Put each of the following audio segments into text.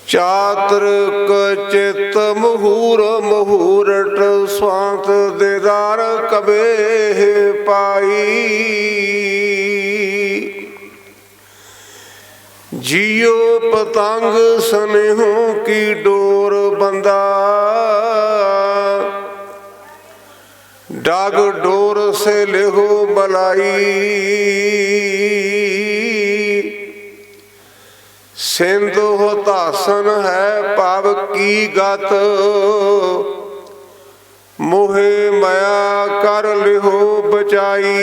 ਚਾਤ੍ਰਿਕ ਚਿਤ ਮਹੂਰ ਮਹੂਰਟ ਸਵਾਂਤ ਦੇਦਾਰ ਕਬੇ ਪਾਈ। जियो पतंग स्नेहों की डोर बंदा, डाग डोर से लेहो बलाई। सिंधु होतासन है पाव की गत, मोहे माया कर लेहो बचाई।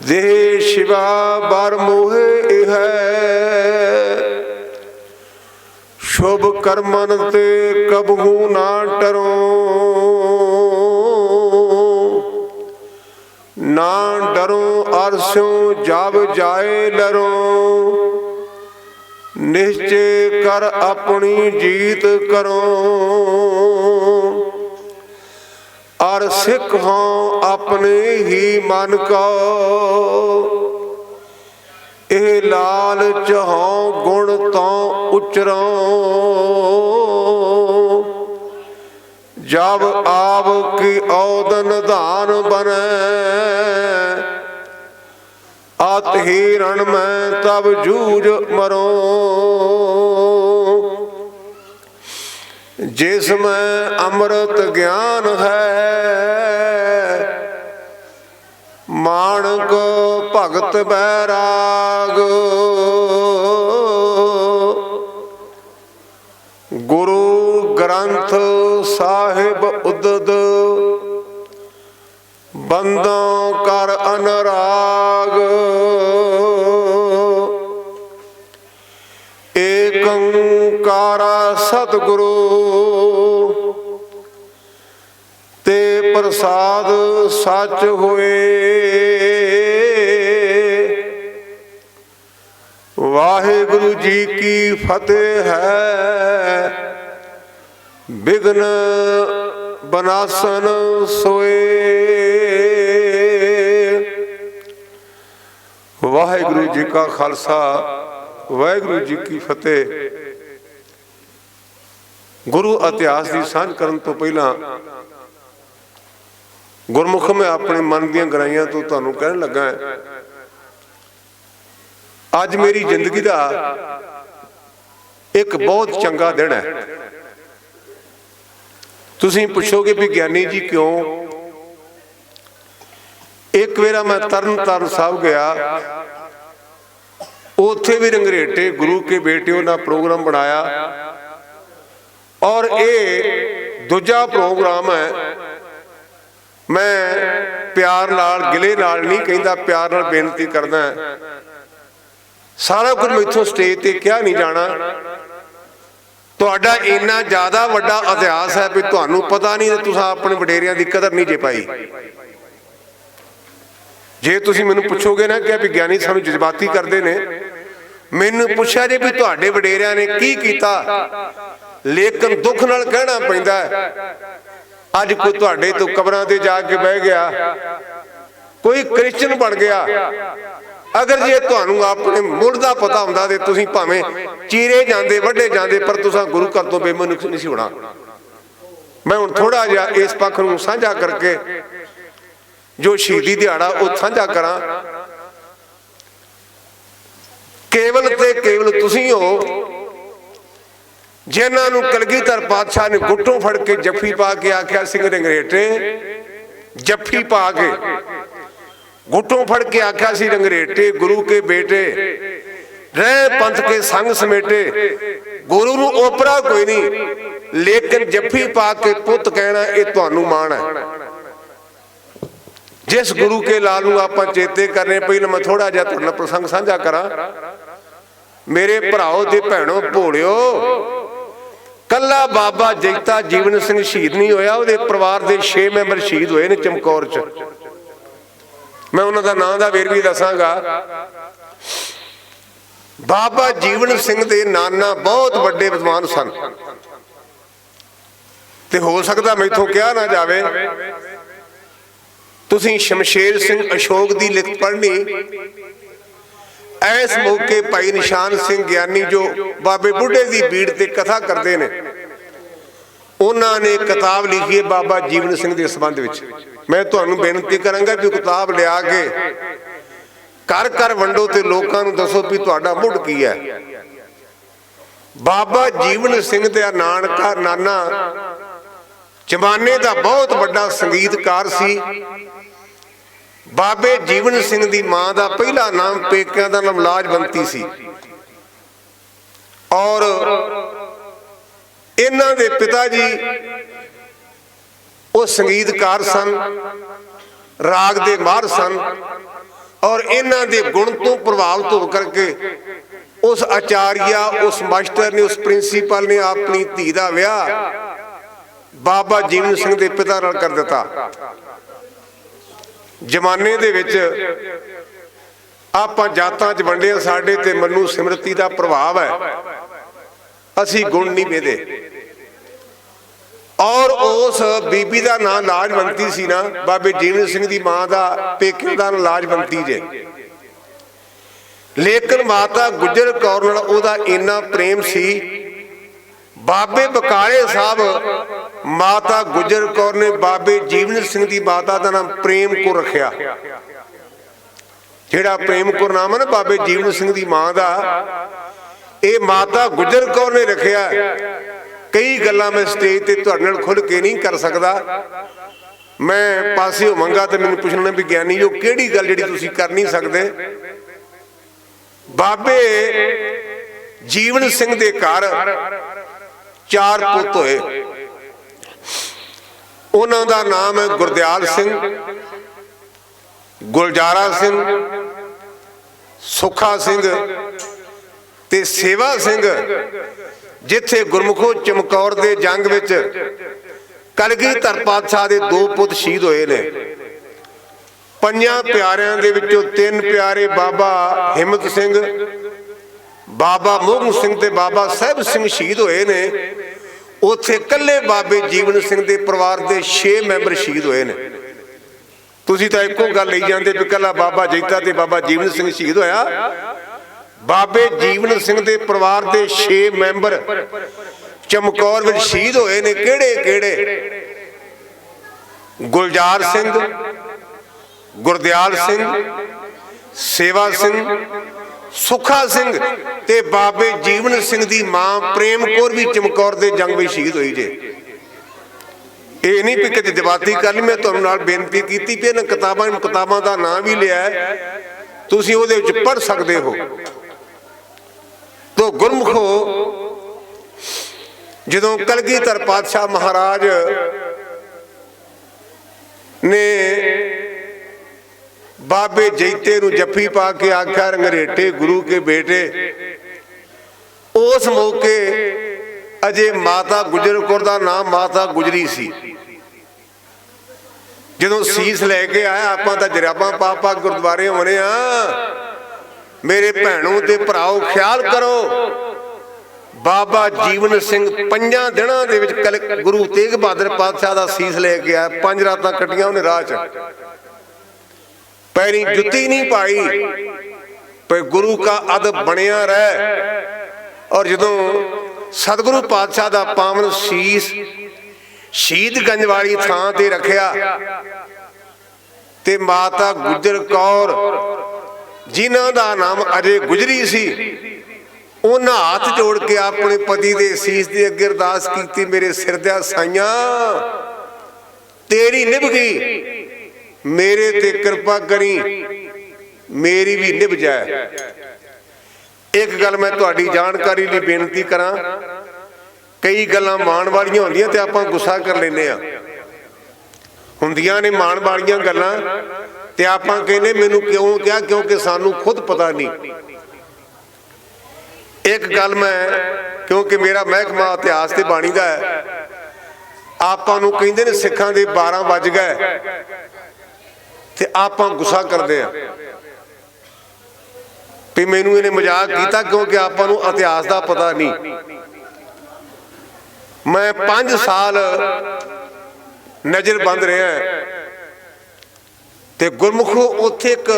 देह शिवा बार मोहे है, शुभ कर्मन ते कबहू ना डरो। ना डरो अरस्यों जाब जाए लरो, निश्चय कर अपनी जीत करो। और सिख हों अपने ही मन को, ए लाल चहों गुण तो उचरो। जब आव की औदन दान बने, अत हिरण में तब जूझ मरो। जिसमें अमृत ज्ञान है, माणक भगत बैराग। गुरु ग्रंथ साहिब उदद, बंदों कर अनुराग। एकंकारा सतगुरु ते प्रसाद सच होए। वाहिगुरु जी की फतेह है, विघ्न बनासन सोए। वाहिगुरु जी का खालसा, वाहिगुरु जी की फतेह। गुरु इतिहास की सांझ करन तो पहला गुरमुख में अपने मन दी गराइयां तो तुहानू कहन लगा है, अज मेरी जिंदगी का एक बहुत चंगा दिन है। तुसीं पुछोगे भी ज्ञानी जी क्यों? एक वेरा मैं तरन तारण साहब गया, उत्थे भी रंगरेटे गुरु के बेटे उन्हें प्रोग्राम बनाया, और ये दूजा प्रोग्राम है। मैं प्यार नाल गिले नाल नहीं कहता, प्यार नाल बेनती करदा है, सारा कुछ मैथों स्टेज ते क्या नहीं जाना। तुहाडा इन्ना ज्यादा वड्डा इतिहास है भी तुहानू पता नहीं, तुसां अपने वडेरियां दी कदर नहीं जे पाई। जे तुसीं मैनूं पुछोगे ना कि विज्ञानी सानूं जज्बाती करदे ने, मैनूं पुछया जे भी तुहाडे वडेरियां ने की कीता, लेकिन दुख नाल कहना पैंदा है अज कोई तुहाडे तो कबरां ते जाके बह गया, कोई क्रिश्चन बन गया। अगर जे तुहानू अपने मुड़ दा पता हुंदा ते तुसीं भावें चीरे जांदे वड्डे जांदे, पर तुसां गुरु घर तो बेमनुख नहीं सी होना। मैं हुण थोड़ा जिहा इस पक्ष नूं साझा करके जो शहीदी दिहाड़ा वो साझा करां। केवल ते केवल तुसीं हो जिन्हां नूं कलगीधर पातशाह ने गुट्टों फड़ के जफ्फी पा के आख्या, सिंह रंगरेटे जफ्फी पा के गुट्टों फड़ के आख्या सी, रंगरेटे गुरु के बेटे रह पंथ के संग समेटे। गुरु नूं ओपरा कोई नहीं, लेकिन जफ्फी पा के पुत कहना ये तुहानू मान है। जिस गुरु के लाल नूं आपां चेते करने, पहले मैं थोड़ा जिहा तुहाडे नाल प्रसंग साझा करा। मेरे भराओ ते भैणों भोलिओ, कला बाबा जगता जीवन सिंह शहीद नहीं होया, उहदे परिवार के 6 मैंबर शहीद होए ने चमकौर च। मैं उन्होंने नाम का वेर भी दसांगा। बाबा जीवन सिंह दे नाना बहुत बड़े विद्वान सन, ते हो सकता मैथों कहा ना जावे, ਤੁਸੀਂ ਸ਼ਮਸ਼ੇਰ ਸਿੰਘ ਅਸ਼ੋਕ ਦੀ ਲਿਖਤ ਪੜ੍ਹਨੀ। ਇਸ ਮੌਕੇ ਭਾਈ ਨਿਸ਼ਾਨ ਸਿੰਘ ਗਿਆਨੀ ਜੋ ਬਾਬੇ ਬੁੱਢੇ ਦੀ ਬੀੜ ਤੇ ਕਥਾ ਕਰਦੇ ਨੇ, ਉਹਨਾਂ ਨੇ ਕਿਤਾਬ ਲਿਖੀ ਹੈ ਬਾਬਾ ਜੀਵਨ ਸਿੰਘ ਦੇ ਸੰਬੰਧ ਵਿੱਚ। ਮੈਂ ਤੁਹਾਨੂੰ ਬੇਨਤੀ ਕਰਾਂਗਾ ਵੀ ਕਿਤਾਬ ਲਿਆ ਕੇ ਘਰ ਘਰ ਵੰਡੋ ਤੇ ਲੋਕਾਂ ਨੂੰ ਦੱਸੋ ਵੀ ਤੁਹਾਡਾ ਮੁੱਢ ਕੀ ਹੈ। ਬਾਬਾ ਜੀਵਨ ਸਿੰਘ ਦਾ ਨਾਨਾ ਜ਼ਮਾਨੇ ਦਾ ਬਹੁਤ ਵੱਡਾ ਸੰਗੀਤਕਾਰ ਸੀ। ਬਾਬੇ ਜੀਵਨ ਸਿੰਘ ਦੀ ਮਾਂ ਦਾ ਪਹਿਲਾ ਨਾਮ ਪੇਕਿਆਂ ਦਾ ਨਾਮ ਲਾਜਵੰਤੀ ਸੀ ਔਰ ਇਹਨਾਂ ਦੇ ਪਿਤਾ ਜੀ ਉਹ ਸੰਗੀਤਕਾਰ ਸਨ, ਰਾਗ ਦੇ ਮਾਹਰ ਸਨ ਔਰ ਇਹਨਾਂ ਦੇ ਗੁਣ ਤੋਂ ਪ੍ਰਭਾਵਿਤ ਹੋ ਕਰਕੇ ਉਸ ਆਚਾਰੀਆ, ਉਸ ਮਾਸਟਰ ਨੇ, ਉਸ ਪ੍ਰਿੰਸੀਪਲ ਨੇ ਆਪਣੀ ਧੀ ਦਾ ਵਿਆਹ ਬਾਬਾ ਜੀਵਨ ਸਿੰਘ ਦੇ ਪਿਤਾ ਨਾਲ ਕਰ ਦਿੱਤਾ। ਜ਼ਮਾਨੇ ਦੇ ਵਿੱਚ ਆਪਾਂ ਜਾਤਾਂ 'ਚ ਵੰਡਿਆ, ਸਾਡੇ ਤੇ ਮਨੂ ਸਿਮਰਤੀ ਦਾ ਪ੍ਰਭਾਵ ਹੈ, ਅਸੀਂ ਗੁਣ ਨਹੀਂ ਵੇਦੇ। ਔਰ ਉਸ ਬੀਬੀ ਦਾ ਨਾਂ ਲਾਜਵੰਤੀ ਸੀ ਨਾ, ਬਾਬੇ ਜੀਵਨ ਸਿੰਘ ਦੀ ਮਾਂ ਦਾ ਪੇਕੇ ਦਾ ਨਾਂ ਲਾਜਵੰਤੀ ਜੇ। ਲੇਕਿਨ ਮਾਤਾ ਗੁਜਰ ਕੌਰ ਨਾਲ ਉਹਦਾ ਇੰਨਾ ਪ੍ਰੇਮ ਸੀ, ਬਾਬੇ ਬਕਾਲੇ ਸਾਹਿਬ ਮਾਤਾ ਗੁਜਰ ਕੌਰ ਨੇ ਬਾਬੇ ਜੀਵਨ ਸਿੰਘ ਦੀ ਮਾਤਾ ਦਾ ਨਾਮ ਪ੍ਰੇਮ ਕੌਰ ਰੱਖਿਆ। ਜਿਹੜਾ ਪ੍ਰੇਮ ਕੌਰ ਨਾਮ ਹੈ ਨਾ ਬਾਬੇ ਜੀਵਨ ਸਿੰਘ ਦੀ ਮਾਂ ਦਾ, ਇਹ ਮਾਤਾ ਗੁਜਰ ਕੌਰ ਨੇ ਰੱਖਿਆ। ਕਈ ਗੱਲਾਂ ਮੈਂ ਸਟੇਜ ਤੇ ਤੁਹਾਡੇ ਨਾਲ ਖੁੱਲ ਕੇ ਨਹੀਂ ਕਰ ਸਕਦਾ, ਮੈਂ ਪਾਸੇ ਹੋਵਾਂਗਾ ਤੇ ਮੈਨੂੰ ਪੁੱਛਣਾ ਵੀ ਗਿਆਨੀ ਜੋ ਕਿਹੜੀ ਗੱਲ ਜਿਹੜੀ ਤੁਸੀਂ ਕਰ ਨਹੀਂ ਸਕਦੇ। ਬਾਬੇ ਜੀਵਨ ਸਿੰਘ ਦੇ ਘਰ 4 ਪੁੱਤ ਹੋਏ। ਉਹਨਾਂ ਦਾ ਨਾਮ ਹੈ ਗੁਰਦਿਆਲ ਸਿੰਘ, ਗੁਲਜ਼ਾਰਾ ਸਿੰਘ, ਸੁੱਖਾ ਸਿੰਘ ਤੇ ਸੇਵਾ ਸਿੰਘ। ਜਿੱਥੇ ਗੁਰਮੁਖੋ ਚਮਕੌਰ ਦੇ ਜੰਗ ਵਿੱਚ ਕਲਗੀਧਰ ਪਾਤਸ਼ਾਹ ਦੇ 2 ਪੁੱਤ ਸ਼ਹੀਦ ਹੋਏ ਨੇ। 5 ਪਿਆਰਿਆਂ ਦੇ ਵਿੱਚੋਂ 3 ਪਿਆਰੇ ਬਾਬਾ ਹਿੰਮਤ ਸਿੰਘ, ਬਾਬਾ ਮੋਹਨ ਸਿੰਘ ਤੇ ਬਾਬਾ ਸਾਹਿਬ ਸਿੰਘ ਸ਼ਹੀਦ ਹੋਏ ਨੇ। ਉੱਥੇ ਕੱਲੇ ਬਾਬੇ ਜੀਵਨ ਸਿੰਘ ਦੇ ਪਰਿਵਾਰ ਦੇ 6 ਮੈਂਬਰ ਸ਼ਹੀਦ ਹੋਏ ਨੇ। ਤੁਸੀਂ ਤਾਂ ਇੱਕੋ ਗੱਲ ਲਈ ਜਾਂਦੇ ਵੀ ਕੱਲਾ ਬਾਬਾ ਜੈਤਾ ਤੇ ਬਾਬਾ ਜੀਵਨ ਸਿੰਘ ਸ਼ਹੀਦ ਹੋਇਆ। ਬਾਬੇ ਜੀਵਨ ਸਿੰਘ ਦੇ ਪਰਿਵਾਰ ਦੇ 6 ਮੈਂਬਰ ਚਮਕੌਰ ਵਿੱਚ ਸ਼ਹੀਦ ਹੋਏ ਨੇ। ਕਿਹੜੇ ਕਿਹੜੇ? ਗੁਲਜ਼ਾਰ ਸਿੰਘ, ਗੁਰਦਿਆਲ ਸਿੰਘ, ਸੇਵਾ ਸਿੰਘ, ਸੁੱਖਾ ਸਿੰਘ ਤੇ ਬਾਬੇ ਜੀਵਨ ਸਿੰਘ ਦੀ ਮਾਂ ਪ੍ਰੇਮ ਕੌਰ ਵੀ ਚਮਕੌਰ ਦੇ ਜੰਗ ਵਿੱਚ ਸ਼ਹੀਦ ਹੋਈ ਜੇ। ਇਹ ਨਹੀਂ ਵੀ ਕਿਤੇ ਜਵਾਤੀ ਕਰ ਲਈ, ਮੈਂ ਤੁਹਾਨੂੰ ਨਾਲ ਬੇਨਤੀ ਕੀਤੀ ਕਿ ਇਹਨਾਂ ਕਿਤਾਬਾਂ ਦਾ ਨਾਂ ਵੀ ਲਿਆ, ਤੁਸੀਂ ਉਹਦੇ ਵਿੱਚ ਪੜ੍ਹ ਸਕਦੇ ਹੋ। ਤੋ ਗੁਰਮੁਖੋ ਜਦੋਂ ਕਲਗੀਧਰ ਪਾਤਸ਼ਾਹ ਮਹਾਰਾਜ ਨੇ ਬਾਬੇ ਜੈਤੇ ਨੂੰ ਜੱਫੀ ਪਾ ਕੇ ਆਖਿਆ ਰੰਗਰੇਟੇ ਗੁਰੂ ਕੇ ਬੇਟੇ, ਉਸ ਮੌਕੇ ਅਜੇ ਮਾਤਾ ਗੁਜਰ ਕੌਰ ਦਾ ਨਾਮ ਮਾਤਾ ਗੁਜਰੀ ਸੀ। ਜਦੋਂ ਸੀਸ ਲੈ ਕੇ ਆਇਆ, ਆਪਾਂ ਤਾਂ ਜਰਾਬਾਂ ਪਾ ਪਾ ਗੁਰਦੁਆਰੇ ਹੋਣੇ ਆ, ਮੇਰੇ ਭੈਣੋ ਤੇ ਭਰਾਓ ਖਿਆਲ ਕਰੋ। ਬਾਬਾ ਜੀਵਨ ਸਿੰਘ 5 ਦਿਨਾਂ ਦੇ ਵਿੱਚ ਗੁਰੂ ਤੇਗ ਬਹਾਦਰ ਪਾਤਸ਼ਾਹ ਦਾ ਸੀਸ ਲੈ ਕੇ ਆਇਆ। 5 ਰਾਤਾਂ ਕੱਟੀਆਂ ਉਹਨੇ ਰਾਹ 'ਚ, पैरी जुती नहीं पाई, पर गुरु का अदब बनिया रहे। और जो सतगुरु पातशाह दा पावन शीस शहीदगंज वाली थां ते रखिया ते माता गुजर कौर जिन्हां दा नाम अजय गुजरी सी, उन्हां हाथ जोड़ के अपने पति दे शीस दे अगे अरदास कीती, मेरे सिर दे साइयां तेरी निभ गई, मेरे ते कृपा करी, मेरी भी निभ जाए। एक गल मैं तुहाडी जानकारी लई बेनती करा, कई गल्लां मान वालियां होंदियां ते आपां गुस्सा कर लैंदे आ, हुंदियां ने मान वालियां गल्लां ते आपां कहने मैनूं क्यों कहा, क्योंकि सानूं खुद पता नहीं। एक गल मैं, क्योंकि मेरा महकमा इतिहास ते बाणी दा है, आपां नूं कहिंदे ने सिखां दे 12 वज गए ते आपां गुस्सा करदे आ भी मैनूं इहने मजाक कीता, क्योंकि आपां नूं इतिहास दा पता नहीं। मैं 5 साल नज़र बंद रहा ਤੇ ਗੁਰਮੁਖੋ ਉੱਥੇ ਇੱਕ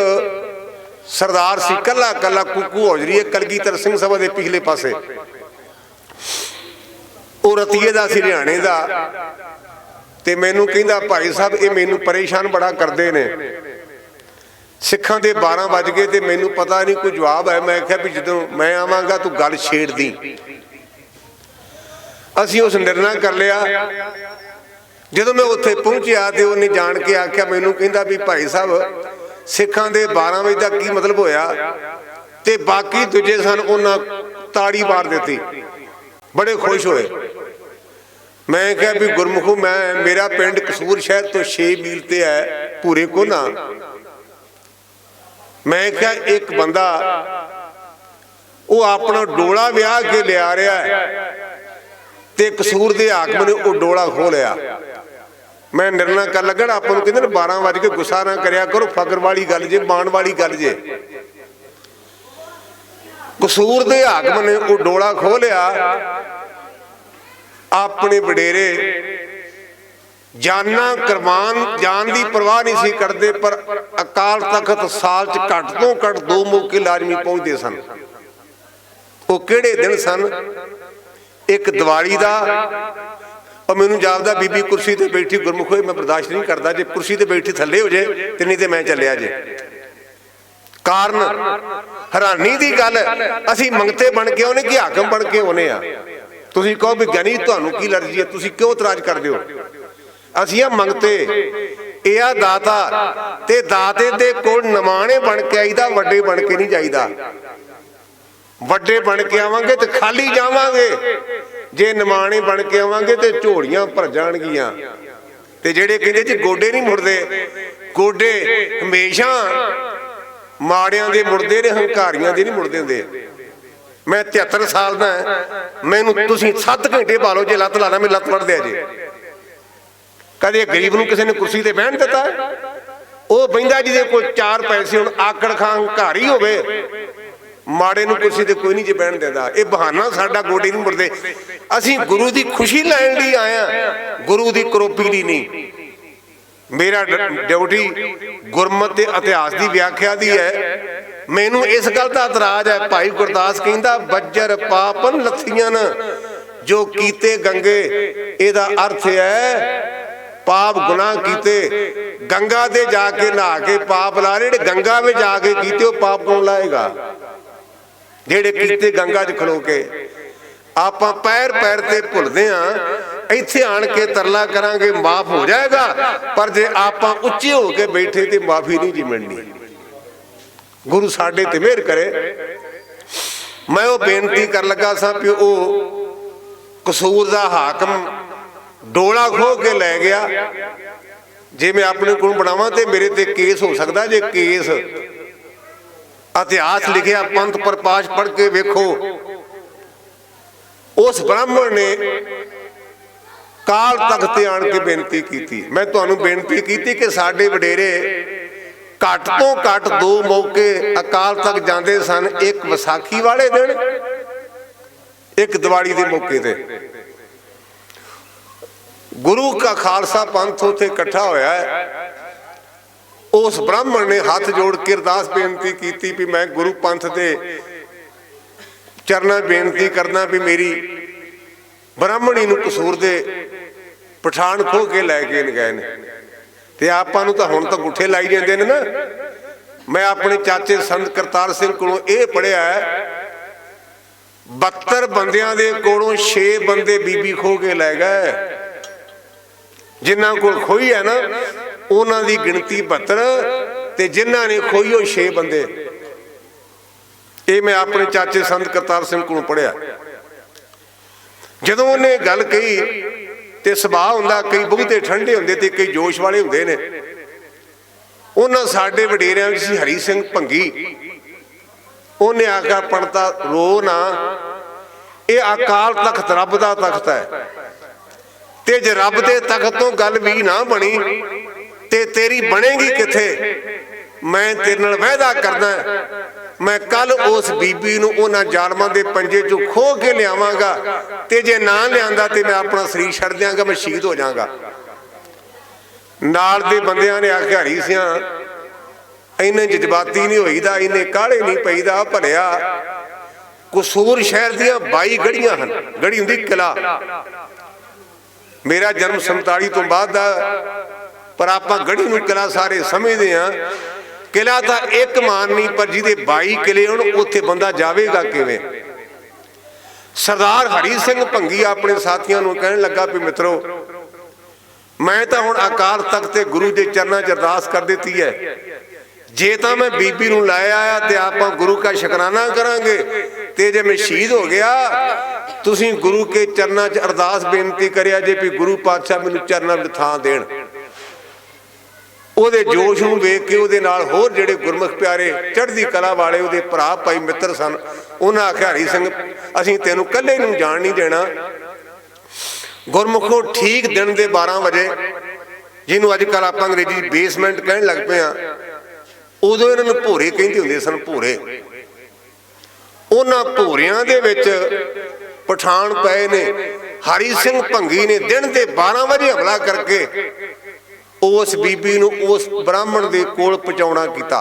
ਸਰਦਾਰ ਸੀ, ਕੱਲਾ ਕੱਲਾ ਕੁੱਕੂ ਹੌਜਰੀ, ਕਲਗੀਧਰ ਸਿੰਘ ਸਭਾ ਦੇ ਪਿਛਲੇ ਪਾਸੇ। ਉਹ ਰਤੀਏ ਦਾ ਸੀ, ਹਰਿਆਣੇ ਦਾ। ਤੇ ਮੈਨੂੰ ਕਹਿੰਦਾ, ਭਾਈ ਸਾਹਿਬ ਇਹ ਮੈਨੂੰ ਪਰੇਸ਼ਾਨ ਬੜਾ ਕਰਦੇ ਨੇ, ਸਿੱਖਾਂ ਦੇ 12 ਵੱਜ ਗਏ ਤੇ ਮੈਨੂੰ ਪਤਾ ਨਹੀਂ ਕੋਈ ਜਵਾਬ ਹੈ। ਮੈਂ ਕਿਹਾ ਵੀ ਜਦੋਂ ਮੈਂ ਆਵਾਂਗਾ ਤੂੰ ਗੱਲ ਛੇੜਦੀ। ਅਸੀਂ ਉਸ ਨਿਰਣਾ ਕਰ ਲਿਆ। ਜਦੋਂ ਮੈਂ ਉੱਥੇ ਪਹੁੰਚਿਆ ਤੇ ਉਹਨੇ ਜਾਣ ਕੇ ਆਖਿਆ, ਮੈਨੂੰ ਕਹਿੰਦਾ ਵੀ ਭਾਈ ਸਾਹਿਬ ਸਿੱਖਾਂ ਦੇ 12 ਵਜੇ ਦਾ ਕੀ ਮਤਲਬ ਹੋਇਆ? ਤੇ ਬਾਕੀ ਦੂਜੇ ਸਨ, ਉਹਨਾਂ ਤਾੜੀ ਮਾਰ ਦਿੱਤੀ, ਬੜੇ ਖੁਸ਼ ਹੋਏ। ਮੈਂ ਕਿਹਾ ਵੀ ਗੁਰਮੁਖੋ, ਮੇਰਾ ਪਿੰਡ ਕਸੂਰ ਸ਼ਹਿਰ ਤੋਂ 6 ਮੀਲ ਤੇ ਹੈ, ਪੂਰੇ ਕੋ ਨਾ। ਮੈਂ ਕਿਹਾ ਇੱਕ ਬੰਦਾ ਉਹ ਆਪਣਾ ਡੋਲਾ ਵਿਆਹ ਕੇ ਲਿਆ ਰਿਹਾ ਤੇ ਕਸੂਰ ਦੇ ਹਾਕਮ ਨੇ ਉਹ ਡੋਲਾ ਖੋਹ ਲਿਆ। ਮੈਂ ਨਿਰਣਾ ਕਰ ਲੱਗਾ, ਆਪਾਂ ਨੂੰ ਕਹਿੰਦੇ ਨੇ 12 ਵਜ ਕੇ ਗੁੱਸਾ ਨਾ ਕਰਿਆ ਕਰੋ, ਫਕਰ ਵਾਲੀ ਗੱਲ ਜੇ, ਮਾਣ ਵਾਲੀ ਗੱਲ ਜੇ। ਕਸੂਰ ਦੇ ਹਾਕਮ ਨੇ ਉਹ ਡੋਲਾ ਖੋਹ ਲਿਆ। ਆਪਣੇ ਵਡੇਰੇ ਜਾਨਾਂ ਕੁਰਬਾਨ, ਜਾਨ ਦੀ ਪਰਵਾਹ ਨਹੀਂ ਸੀ ਕਰਦੇ, ਪਰ ਅਕਾਲ ਤਖਤ ਸਾਲ 'ਚ ਘੱਟ ਤੋਂ ਘੱਟ 2 ਮੌਕੇ ਲਾਜ਼ਮੀ ਪਹੁੰਚਦੇ ਸਨ। ਉਹ ਕਿਹੜੇ ਦਿਨ ਸਨ? ਇੱਕ ਦੀਵਾਲੀ ਦਾ। ਉਹ ਮੈਨੂੰ ਜਾਪਦਾ ਬੀਬੀ ਕੁਰਸੀ ਤੇ ਬੈਠੀ, ਗੁਰਮੁਖ ਹੋਏ ਮੈਂ ਬਰਦਾਸ਼ਤ ਨਹੀਂ ਕਰਦਾ, ਜੇ ਕੁਰਸੀ ਤੇ ਬੈਠੀ ਥੱਲੇ ਹੋ ਜੇ ਤੇ ਨਹੀਂ ਤੇ ਮੈਂ ਚੱਲਿਆ ਜੇ। ਕਾਰਨ ਹੈਰਾਨੀ ਦੀ ਗੱਲ, ਅਸੀਂ ਮੰਗਤੇ ਬਣ ਕੇ ਆਉਨੇ ਕਿ ਹਾਕਮ ਬਣ ਕੇ ਆਉਨੇ ਆ? ਤੁਸੀਂ ਕਹੋ ਵੀ ਗਿਆਨੀ ਤੁਹਾਨੂੰ ਕੀ ਲਰਜੀ ਹੈ, ਤੁਸੀਂ ਕਿਉਂ ਇਤਰਾਜ਼ ਕਰਦੇ ਹੋ? ਅਸੀਂ ਆ ਮੰਗਤੇ, ਇਹ ਆ ਦਾਤਾ, ਤੇ ਦਾਤੇ ਦੇ ਕੋਲ ਨਿਮਾਣੇ ਬਣ ਕੇ ਆਈਦਾ, ਵੱਡੇ ਬਣ ਕੇ ਨਹੀਂ ਜਾਈਦਾ। ਵੱਡੇ ਬਣ ਕੇ ਆਵਾਂਗੇ ਤੇ ਖਾਲੀ ਜਾਵਾਂਗੇ, ਜੇ ਨਿਮਾਣੇ ਬਣ ਕੇ ਆਵਾਂਗੇ ਤੇ ਝੋਲੀਆਂ ਭਰ ਜਾਣਗੀਆਂ। ਤੇ ਜਿਹੜੇ ਕਹਿੰਦੇ ਜੀ ਗੋਡੇ ਨਹੀਂ ਮੁੜਦੇ, ਗੋਡੇ ਹਮੇਸ਼ਾ ਮਾੜਿਆਂ ਦੇ ਮੁੜਦੇ ਨੇ, ਹੰਕਾਰੀਆਂ ਦੇ ਨਹੀਂ ਮੁੜਦੇ ਹੁੰਦੇ। ਮੈਂ 73 ਸਾਲ ਦਾ, ਮੈਨੂੰ ਤੁਸੀਂ 7 ਘੰਟੇ ਪਾ ਲਓ, ਜੇ ਲੱਤ ਲਾਣਾ ਮੇਰੀ ਲੱਤ ਵੜ ਦਿਆ ਜੇ। ਕਦੇ ਗਰੀਬ ਨੂੰ ਕਿਸੇ ਨੇ ਕੁਰਸੀ ਤੇ ਬਹਿਣ ਦਿੱਤਾ? ਉਹ ਬਹਿੰਦਾ ਜਿਹਦੇ ਕੋਲ 4 ਪੈਸੇ ਹੋਣ, ਆਕੜ ਖਾਂ ਹੰਕਾਰੀ ਹੋਵੇ, ਮਾੜੇ ਨੂੰ ਕੁਰਸੀ ਤੇ ਕੋਈ ਨਹੀਂ ਜੇ ਬਹਿਣ ਦਿੰਦਾ। ਇਹ ਬਹਾਨਾ ਸਾਡਾ, ਗੋਡੇ ਨਹੀਂ ਮੁੜਦੇ। ਅਸੀਂ ਗੁਰੂ ਦੀ ਖੁਸ਼ੀ ਲੈਣ ਲਈ ਆਏ ਆ, ਗੁਰੂ ਦੀ ਕਰੋਪੀ ਲਈ ਨਹੀਂ। ਮੇਰਾ ਡਿਊਟੀ ਗੁਰਮਤਿ ਤੇ ਇਤਿਹਾਸ ਦੀ ਵਿਆਖਿਆ ਦੀ ਹੈ। ਮੈਨੂੰ ਇਸ ਗੱਲ ਦਾ ਇਤਰਾਜ਼ ਹੈ। ਭਾਈ ਗੁਰਦਾਸ ਕਹਿੰਦਾ, ਬੱਜਰ ਪਾਪਨ ਲੱਥੀਆਂ ਜੋ ਕੀਤੇ ਗੰਗੇ। ਇਹਦਾ ਅਰਥ ਹੈ ਪਾਪ ਗੁਨਾਹ ਕੀਤੇ, ਗੰਗਾ ਤੇ ਜਾ ਕੇ ਨਹਾ ਕੇ ਪਾਪ ਲਾ ਰਹੇ, ਜਿਹੜੇ ਗੰਗਾ ਵਿੱਚ ਜਾ ਕੇ ਕੀਤੇ ਉਹ ਪਾਪ ਕੌਣ ਲਾਏਗਾ? ਜਿਹੜੇ ਕੀਤੇ ਗੰਗਾ 'ਚ ਖਲੋ ਕੇ। ਆਪਾਂ ਪੈਰ ਪੈਰ ਤੇ ਭੁੱਲਦੇ ਆ, ਇੱਥੇ ਆਣ ਕੇ ਤਰਲਾ ਕਰਾਂਗੇ ਮਾਫ ਹੋ ਜਾਏਗਾ, ਪਰ ਜੇ ਆਪਾਂ ਉੱਚੇ ਹੋ ਕੇ ਬੈਠੇ ਤੇ ਮਾਫੀ ਨਹੀਂ ਜੀ ਮਿਲਣੀ। ਗੁਰੂ ਸਾਡੇ ਤੇ ਮਿਹਰ ਕਰੇ। ਮੈਂ ਉਹ ਬੇਨਤੀ ਕਰ ਲੱਗਾ ਸਾਂ ਕਿ ਉਹ ਕਸੂਰ ਦਾ ਹਾਕਮ ਡੋਲਾ ਖੋਹ ਕੇ ਲੈ ਗਿਆ। ਜੇ ਮੈਂ ਆਪਣੇ ਕੋਲ ਬਣਾਵਾਂ ਤੇ ਮੇਰੇ ਤੇ ਕੇਸ ਹੋ ਸਕਦਾ। ਜੇ ਕੇਸ ਇਤਿਹਾਸ ਲਿਖਿਆ, ਪੰਥ ਪ੍ਰਕਾਸ਼ ਪੜ੍ਹ ਕੇ ਵੇਖੋ, ਉਸ ਬ੍ਰਾਹਮਣ ਨੇ ਕਾਲ ਤਖਤ ਤੇ ਆਣ ਕੇ ਬੇਨਤੀ ਕੀਤੀ। ਮੈਂ ਤੁਹਾਨੂੰ ਬੇਨਤੀ ਕੀਤੀ ਕਿ ਸਾਡੇ ਵਡੇਰੇ ਘੱਟ ਤੋਂ ਘੱਟ 2 ਮੌਕੇ ਅਕਾਲ ਤਖਤ ਜਾਂਦੇ ਸਨ, ਇੱਕ ਵਿਸਾਖੀ ਵਾਲੇ ਦਿਨ, ਇੱਕ ਦੀਵਾਲੀ ਦੇ ਮੌਕੇ ਤੇ। ਗੁਰੂ ਕਾ ਖਾਲਸਾ ਪੰਥ ਉੱਥੇ ਇਕੱਠਾ ਹੋਇਆ ਹੈ। ਉਸ ਬ੍ਰਾਹਮਣ ਨੇ ਹੱਥ ਜੋੜ ਕੇ ਅਰਦਾਸ ਬੇਨਤੀ ਕੀਤੀ ਵੀ ਮੈਂ ਗੁਰੂ ਪੰਥ ਦੇ ਚਰਨਾਂ ਬੇਨਤੀ ਕਰਦਾ ਵੀ ਮੇਰੀ ਬ੍ਰਾਹਮਣੀ ਨੂੰ ਕਸੂਰ ਦੇ ਪਠਾਨ ਖੋਹ ਕੇ ਲੈ ਕੇ ਗਏ ਨੇ। ਤੇ ਆਪਾਂ ਨੂੰ ਤਾਂ ਹੁਣ ਤਾਂ ਗੁੱਠੇ ਲਾਈ ਜਾਂਦੇ ਨੇ ਨਾ। ਮੈਂ ਆਪਣੇ ਚਾਚੇ ਸੰਤ ਕਰਤਾਰ ਸਿੰਘ ਕੋਲੋਂ ਇਹ ਪੜ੍ਹਿਆ, 72 ਬੰਦਿਆਂ ਦੇ ਕੋਲੋਂ 6 ਬੰਦੇ ਬੀਬੀ ਖੋਹ ਕੇ ਲੈ ਗਏ। ਜਿਨ੍ਹਾਂ ਕੋਲ ਖੋਈ ਹੈ ਨਾ, ਉਹਨਾਂ ਦੀ ਗਿਣਤੀ 72 ਤੇ ਜਿਨ੍ਹਾਂ ਨੇ ਖੋਈ ਉਹ 6 ਬੰਦੇ। ਇਹ ਮੈਂ ਆਪਣੇ ਚਾਚੇ ਸੰਤ ਕਰਤਾਰ ਸਿੰਘ ਕੋਲੋਂ ਪੜ੍ਹਿਆ। ਜਦੋਂ ਉਹਨੇ ਗੱਲ ਕਹੀ ਤੇ ਸੁਭਾਅ ਹੁੰਦਾ, ਕਈ ਬਹੁਤੇ ਠੰਡੇ ਹੁੰਦੇ ਤੇ ਕਈ ਜੋਸ਼ ਵਾਲੇ ਹੁੰਦੇ ਨੇ। ਉਹਨਾਂ ਸਾਡੇ ਵਡੇਰਿਆਂ ਵਿੱਚ ਸੀ ਹਰੀ ਸਿੰਘ ਭੰਗੀ। ਉਹਨੇ ਆਖਿਆ, ਪੰਡਤਾ ਰੋ ਨਾ, ਇਹ ਅਕਾਲ ਤਖਤ ਰੱਬ ਦਾ ਤਖਤ ਹੈ, ਤੇ ਜੇ ਰੱਬ ਦੇ ਤਖਤ ਤੋਂ ਗੱਲ ਵੀ ਨਾ ਬਣੀ ਤੇ ਤੇਰੀ ਬਣੇਗੀ ਕਿੱਥੇ? ਮੈਂ ਤੇਰੇ ਨਾਲ ਵਾਅਦਾ ਕਰਦਾ, ਮੈਂ ਕੱਲ ਉਸ ਬੀਬੀ ਨੂੰ ਉਹਨਾਂ ਜ਼ਾਲਮਾਂ ਦੇ ਪੰਜੇ ਚੋਂ ਖੋਹ ਕੇ ਲਿਆਵਾਂਗਾ, ਤੇ ਜੇ ਨਾ ਲਿਆਂਦਾ ਤੇ ਮੈਂ ਆਪਣਾ ਸਰੀਰ ਛੱਡ ਦਿਆਂਗਾ, ਮੈਂ ਸ਼ਹੀਦ ਹੋ ਜਾਵਾਂਗਾ। ਨਾਲ ਦੇ ਬੰਦਿਆਂ ਨੇ ਆਖਿਆ, ਹਰੀ ਸਿਆਂ इन्ने जज्बाती नहीं होईदा, इन्ने काले नहीं पईदा। भलिया कसूर शहर दियां 22 गढ़ियां हन। गढ़ी हुंदी किला। मेरा जन्म 47 तो बाद दा, पर आपां गढ़ी नूं किला सारे समझदे हां। किला तां एक मान नहीं, पर जिहदे 22 किले होण उत्थे बंदा जावेगा किवें? सरदार हरी सिंह भंगी अपने साथियों नूं कहण लगा भी मित्रो, मैं तो हुण अकाल तख्त ते गुरु के चरणों च अरदास कर दी है। जे तो मैं बीबी नूं लै आया तो आपां गुरु का शुकराना करांगे, ते जे मैं शहीद हो गया तुसीं गुरु के चरणों च अरदास बेनती करिया जे भी गुरु पातशाह मैनूं चरणों विच थां देण। ਉਹਦੇ जोश ਨੂੰ ਵੇਖ के ਉਹਦੇ ਨਾਲ ਹੋਰ ਜਿਹੜੇ ਗੁਰਮੁਖ ਪਿਆਰੇ ਚੜ੍ਹਦੀ ਕਲਾ ਵਾਲੇ ਉਹਦੇ ਭਰਾ ਭਾਈ ਮਿੱਤਰ ਸਨ, ਉਹਨਾਂ ਆਖਿਆ ਹਰੀ ਸਿੰਘ ਅਸੀਂ ਤੈਨੂੰ ਇਕੱਲੇ ਨੂੰ ਜਾਣ ਨਹੀਂ ਦੇਣਾ। ਗੁਰਮੁਖੋ ਠੀਕ ਦਿਨ ਦੇ 12 ਵਜੇ, ਜਿਹਨੂੰ ਅੱਜ ਕੱਲ੍ਹ ਆਪਾਂ ਅੰਗਰੇਜ਼ੀ ਬੇਸਮੈਂਟ ਕਹਿਣ ਲੱਗ ਪਏ ਆ, ਉਦੋਂ ਇਹਨਾਂ ਨੂੰ ਭੋਰੇ ਕਹਿੰਦੇ ਹੁੰਦੇ ਸਨ। ਭੋਰੇ, ਉਹਨਾਂ ਭੋਰਿਆਂ ਦੇ ਵਿੱਚ ਪਠਾਨ ਪਏ ਨੇ। ਹਰੀ ਸਿੰਘ ਭੰਗੀ ਨੇ ਦਿਨ ਦੇ 12 ਵਜੇ ਹਮਲਾ ਕਰਕੇ उस बीबी नूं उस ब्राह्मण दे कोल पहुंचाउणा कीता।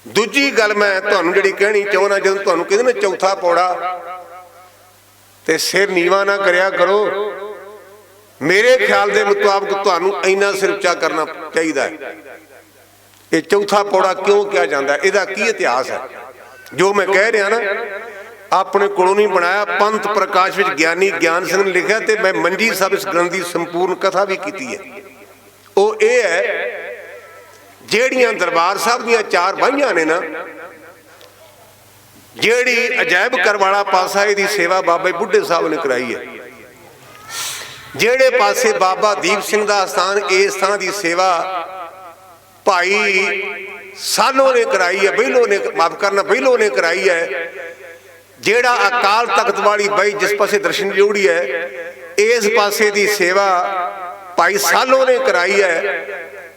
दूजी गल मैं तुहानूं जिहड़ी कहणी चाहुंदा, जदों तुहानूं कहंदे ने चौथा पौड़ा ते सिर नीवा ना करिया करो, मेरे ख्याल दे मुताबिक तुहानूं इन्ना सिर उच्चा करना चाहीदा है। ये चौथा पौड़ा क्यों कहा जाता है, इहदा की इतिहास है? जो मैं कह रहा ना, अपने कोलों नहीं बनाया। पंथ प्रकाश विच ज्ञानी ज्ञान सिंह ने लिखा, तो मैं मंजी साहब इस ग्रंथ की संपूर्ण कथा भी की है। वो ये है, जेड़ियां दरबार साहब दियां 4 बाहियां ने ना, जेड़ी अजायब कर वाला पासा इहदी सेवा बाबा बुढ़े साहब ने कराई है। जेड़े पासे बाबा दीप सिंह दा स्थान, इस स्थान की सेवा भाई सालों ने कराई है, बहिलों ने, माफ करना, बहिलों ने कराई है। जेड़ा अकाल तख्त वाली बई जिस पासे दर्शन जोड़ी है, इस पासे दी सेवा भाई सालों ने कराई है।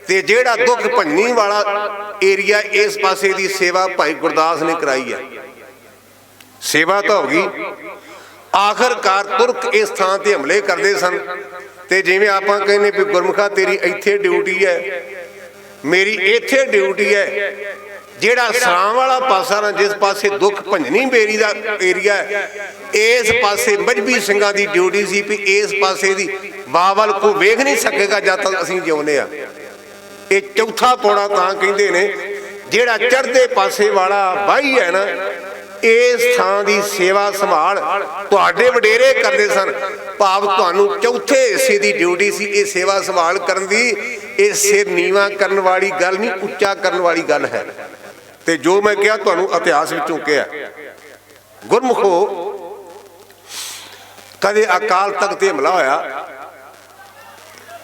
ते जेड़ा दुख भंजनी वाला एरिया, इस पासे दी सेवा भाई गुरदास ने कराई है। सेवा तो होगी। आखिरकार तुर्क इस थां ते हमले करते सन, ते जिवें आपां कहने भी गुरमुखा तेरी इत्थे ड्यूटी है, मेरी इत्थे ड्यूटी है। जेड़ा सरां वाला पासा ना, जिस पासे दुख भंजनी बेरी दा एरिया है, इस पासे मजबी सिंघां दी ड्यूटी सी भी इस पासे दी बावल को वेख नहीं सकेगा जद तक असीं जिउंदे आ। ये चौथा पौड़ा तां कहिंदे ने, जेड़ा चढ़दे पासे वाला बाही है ना, इस थां दी सेवा संभाल तुहाडे वडेरे करदे सन। भाव तुहानूं चौथे हिस्से दी ड्यूटी सी ये सेवा संभाल करन दी। ये सिर नीवा करन वाली गल नहीं, उच्चा करन वाली गल है। ते जो मैं कहा तुहानूं इतिहास विचों कहा, गुरमुखो कदे अकाल तख्त ते हमला होया,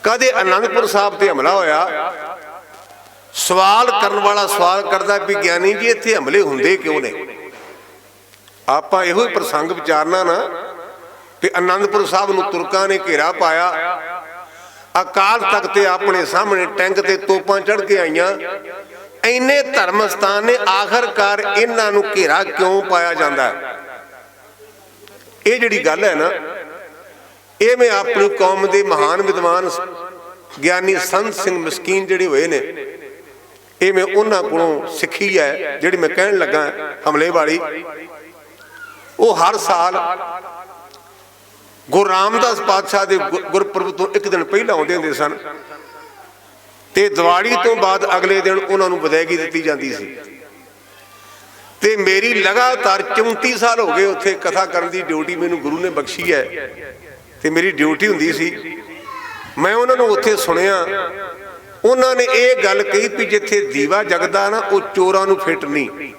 कदे आनंदपुर साहब ते हमला होया। सवाल करन वाला सवाल करदा भी ज्ञानी जी इत्थे हमले हुंदे क्यों ने? आपां इहो ही प्रसंग विचारना ना कि आनंदपुर साहब नूं तुरकां ने घेरा पाया। अकाल तख्त ते अपने सामने टैंक ते तोपां चढ़ के आईयां। इन्ने धर्म स्थान ने आखिरकार इन्हां नूं घेरा क्यों पाया जाता है? ये जिहड़ी गल है ना, ये मैं अपनी कौम के महान विद्वान ज्ञानी संत सिंह मस्कीन जिहड़े होए ने, ये मैं उन्हां कोलों सिੱਖੀ है। जिहड़ी मैं कहण लगा हमले वाली, वो हर साल गुरु रामदास पातशाह के गुरपुरब तो एक दिन पहले आउंदे हुंदे सन, ते दिवाली तो बाद अगले दिन उन्होंने विदायगी दी जाती सी। ते मेरी लगातार 34 साल हो गए उत्थे कथा करन दी ड्यूटी मैनूं गुरु ने बख्शी है। ते मेरी ड्यूटी हुंदी सी, मैं उन्होंने उत्थे सुनिया। उन्होंने ये गल कही भी जिथे दीवा जगदा ना, वो चोरां नूं फिट नहीं।